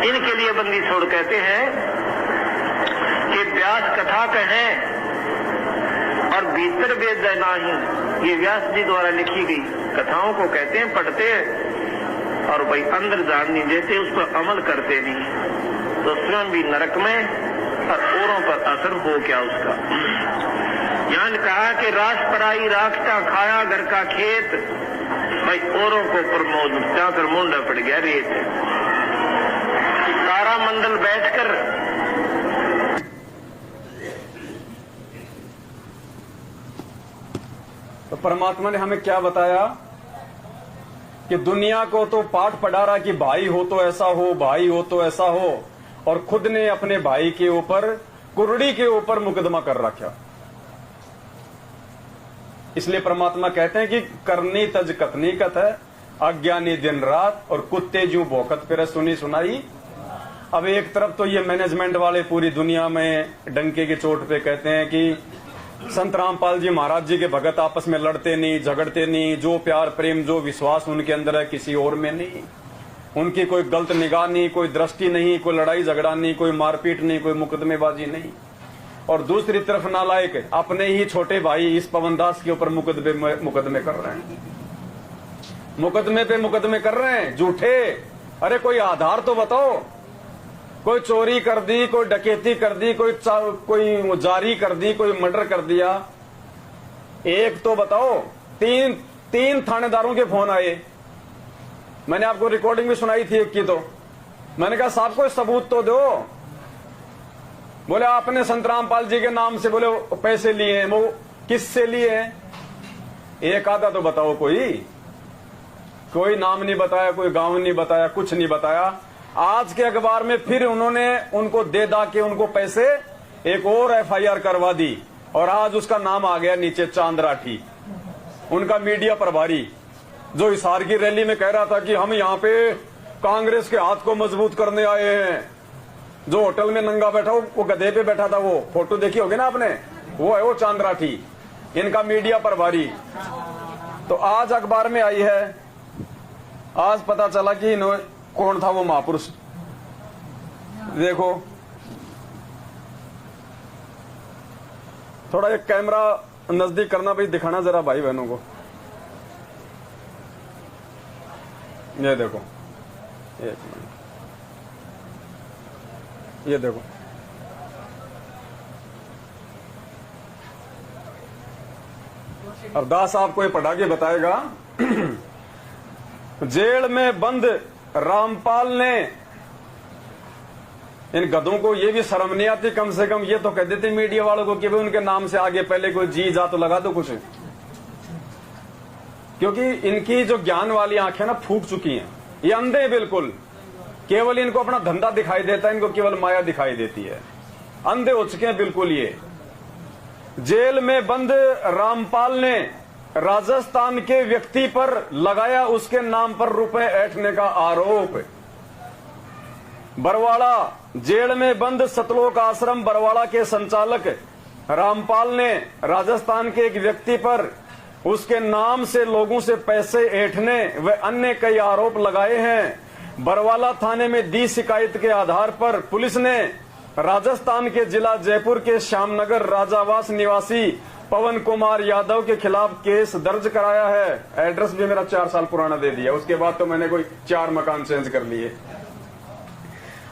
इनके लिए बंदी छोड़ कहते हैं कि व्यास कथा कहें और भीतर वेद नहीं, ये व्यास जी द्वारा लिखी गई कथाओं को कहते हैं, पढ़ते और भाई अंदर जान नहीं देते, उस पर अमल करते नहीं, तो स्वयं भी नरक में और औरों पर असर हो क्या उसका। यहाँ कहा कि रास पराई राखता खाया घर का खेत, भाई औरों को प्रमोद जाकर मुंडा पड़ गया रेत। तारा मंडल बैठकर तो परमात्मा ने हमें क्या बताया कि दुनिया को तो पाठ पढ़ा रहा कि भाई हो तो ऐसा हो, भाई हो तो ऐसा हो, और खुद ने अपने भाई के ऊपर, कुरड़ी के ऊपर मुकदमा कर रखा। इसलिए परमात्मा कहते हैं कि करनी तज कतनी कथ है, अज्ञानी दिन रात और कुत्ते जू भौकत फिर सुनी सुनाई। अब एक तरफ तो ये मैनेजमेंट वाले पूरी दुनिया में डंके की चोट पे कहते हैं कि संत रामपाल जी महाराज जी के भगत आपस में लड़ते नहीं, झगड़ते नहीं, जो प्यार प्रेम जो विश्वास उनके अंदर है किसी और में नहीं। उनकी कोई गलत निगाह नहीं, कोई दृष्टि नहीं, कोई लड़ाई झगड़ा नहीं, कोई मारपीट नहीं, कोई मुकदमेबाजी नहीं। और दूसरी तरफ नालायक अपने ही छोटे भाई इस पवन दास के ऊपर मुकदमे कर रहे हैं, मुकदमे पे मुकदमे कर रहे हैं झूठे। अरे कोई आधार तो बताओ, कोई चोरी कर दी, कोई डकैती कर दी, कोई जारी कर दी, कोई मर्डर कर दिया, एक तो बताओ। तीन थानेदारों के फोन आए, मैंने आपको रिकॉर्डिंग भी सुनाई थी एक की। तो मैंने कहा साहब कोई सबूत तो दो। बोले आपने संत रामपाल जी के नाम से बोले पैसे लिए हैं, वो किससे लिए हैं? एक आधा तो बताओ। कोई नाम नहीं बताया, कोई गांव नहीं बताया, कुछ नहीं बताया। आज के अखबार में फिर उन्होंने उनको दे दा के उनको पैसे एक और एफआईआर करवा दी, और आज उसका नाम आ गया नीचे चांद राठी, उनका मीडिया प्रभारी, जो हिसार की रैली में कह रहा था कि हम यहाँ पे कांग्रेस के हाथ को मजबूत करने आए हैं। जो होटल में नंगा बैठा वो गधे पे बैठा था, वो फोटो देखी होगी ना आपने, वो है वो चांद राठी, इनका मीडिया प्रभारी। तो आज अखबार में आई है, आज पता चला कि कौन था वो महापुरुष। देखो थोड़ा एक कैमरा नजदीक करना भाई, दिखाना जरा भाई बहनों को। ये देखो, एक मिनट, ये देखो, अब दास आपको ये पढ़ा के बताएगा। जेल में बंद रामपाल ने, इन गधों को ये भी शर्म नहीं आती, कम से कम ये तो कह देते मीडिया वालों को कि भाई उनके नाम से आगे पहले कोई जी जा तो लगा दो कुछ, क्योंकि इनकी जो ज्ञान वाली आंखें ना फूक चुकी हैं, ये अंधे हैं बिल्कुल। केवल इनको अपना धंधा दिखाई देता है, इनको केवल माया दिखाई देती है, अंधे हो चुके हैं बिल्कुल ये। जेल में बंद रामपाल ने राजस्थान के व्यक्ति पर लगाया उसके नाम पर रुपए ऐंठने का आरोप। बरवाड़ा जेल में बंद सतलोक आश्रम बरवाड़ा के संचालक रामपाल ने राजस्थान के एक व्यक्ति पर उसके नाम से लोगों से पैसे ऐंठने व अन्य कई आरोप लगाए हैं। बरवाला थाने में दी शिकायत के आधार पर पुलिस ने राजस्थान के जिला जयपुर के श्यामनगर राजावास निवासी पवन कुमार यादव के खिलाफ केस दर्ज कराया है। एड्रेस भी मेरा 4 साल पुराना दे दिया, उसके बाद तो मैंने कोई 4 मकान चेंज कर लिए।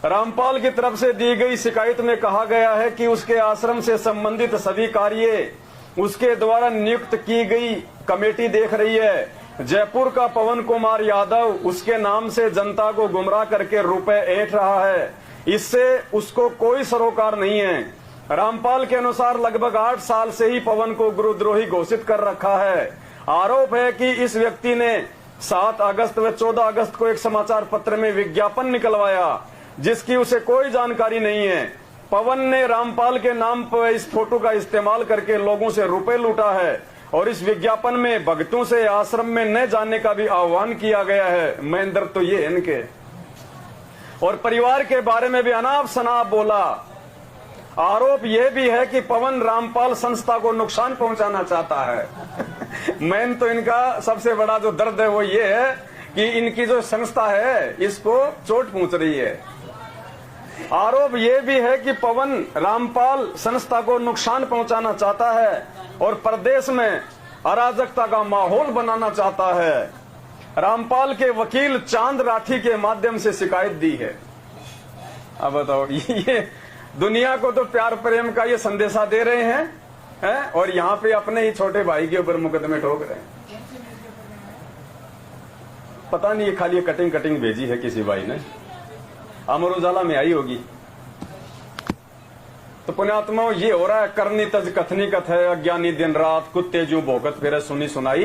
रामपाल की तरफ से दी गई शिकायत में कहा गया है कि उसके आश्रम से संबंधित सभी कार्य उसके द्वारा नियुक्त की गई कमेटी देख रही है। जयपुर का पवन कुमार यादव उसके नाम से जनता को गुमराह करके रुपए ऐंठ रहा है, इससे उसको कोई सरोकार नहीं है। रामपाल के अनुसार लगभग 8 साल से ही पवन को गुरुद्रोही घोषित कर रखा है। आरोप है कि इस व्यक्ति ने 7 अगस्त व 14 अगस्त को एक समाचार पत्र में विज्ञापन निकलवाया जिसकी उसे कोई जानकारी नहीं है। पवन ने रामपाल के नाम पर इस फोटो का इस्तेमाल करके लोगों से रुपए लूटा है और इस विज्ञापन में भक्तों से आश्रम में न जाने का भी आह्वान किया गया है। महेंद्र तो ये इनके और परिवार के बारे में भी अनाप शनाप बोला। आरोप यह भी है कि पवन रामपाल संस्था को नुकसान पहुंचाना चाहता है। मेन तो इनका सबसे बड़ा जो दर्द है वो ये है कि इनकी जो संस्था है इसको चोट पहुंच रही है। आरोप यह भी है कि पवन रामपाल संस्था को नुकसान पहुंचाना चाहता है और प्रदेश में अराजकता का माहौल बनाना चाहता है। रामपाल के वकील चांद राठी के माध्यम से शिकायत दी है। अब बताओ, ये दुनिया को तो प्यार प्रेम का ये संदेशा दे रहे हैं और यहाँ पे अपने ही छोटे भाई के ऊपर मुकदमे ठोक रहे हैं। पता नहीं ये खाली कटिंग भेजी है किसी भाई ने, अमर उजाला में आई होगी। तो पुण्यात्माओं ये हो रहा है, करनी तज कथनी कथ है, अज्ञानी दिन रात कुत्ते जो भोगत फिर सुनी सुनाई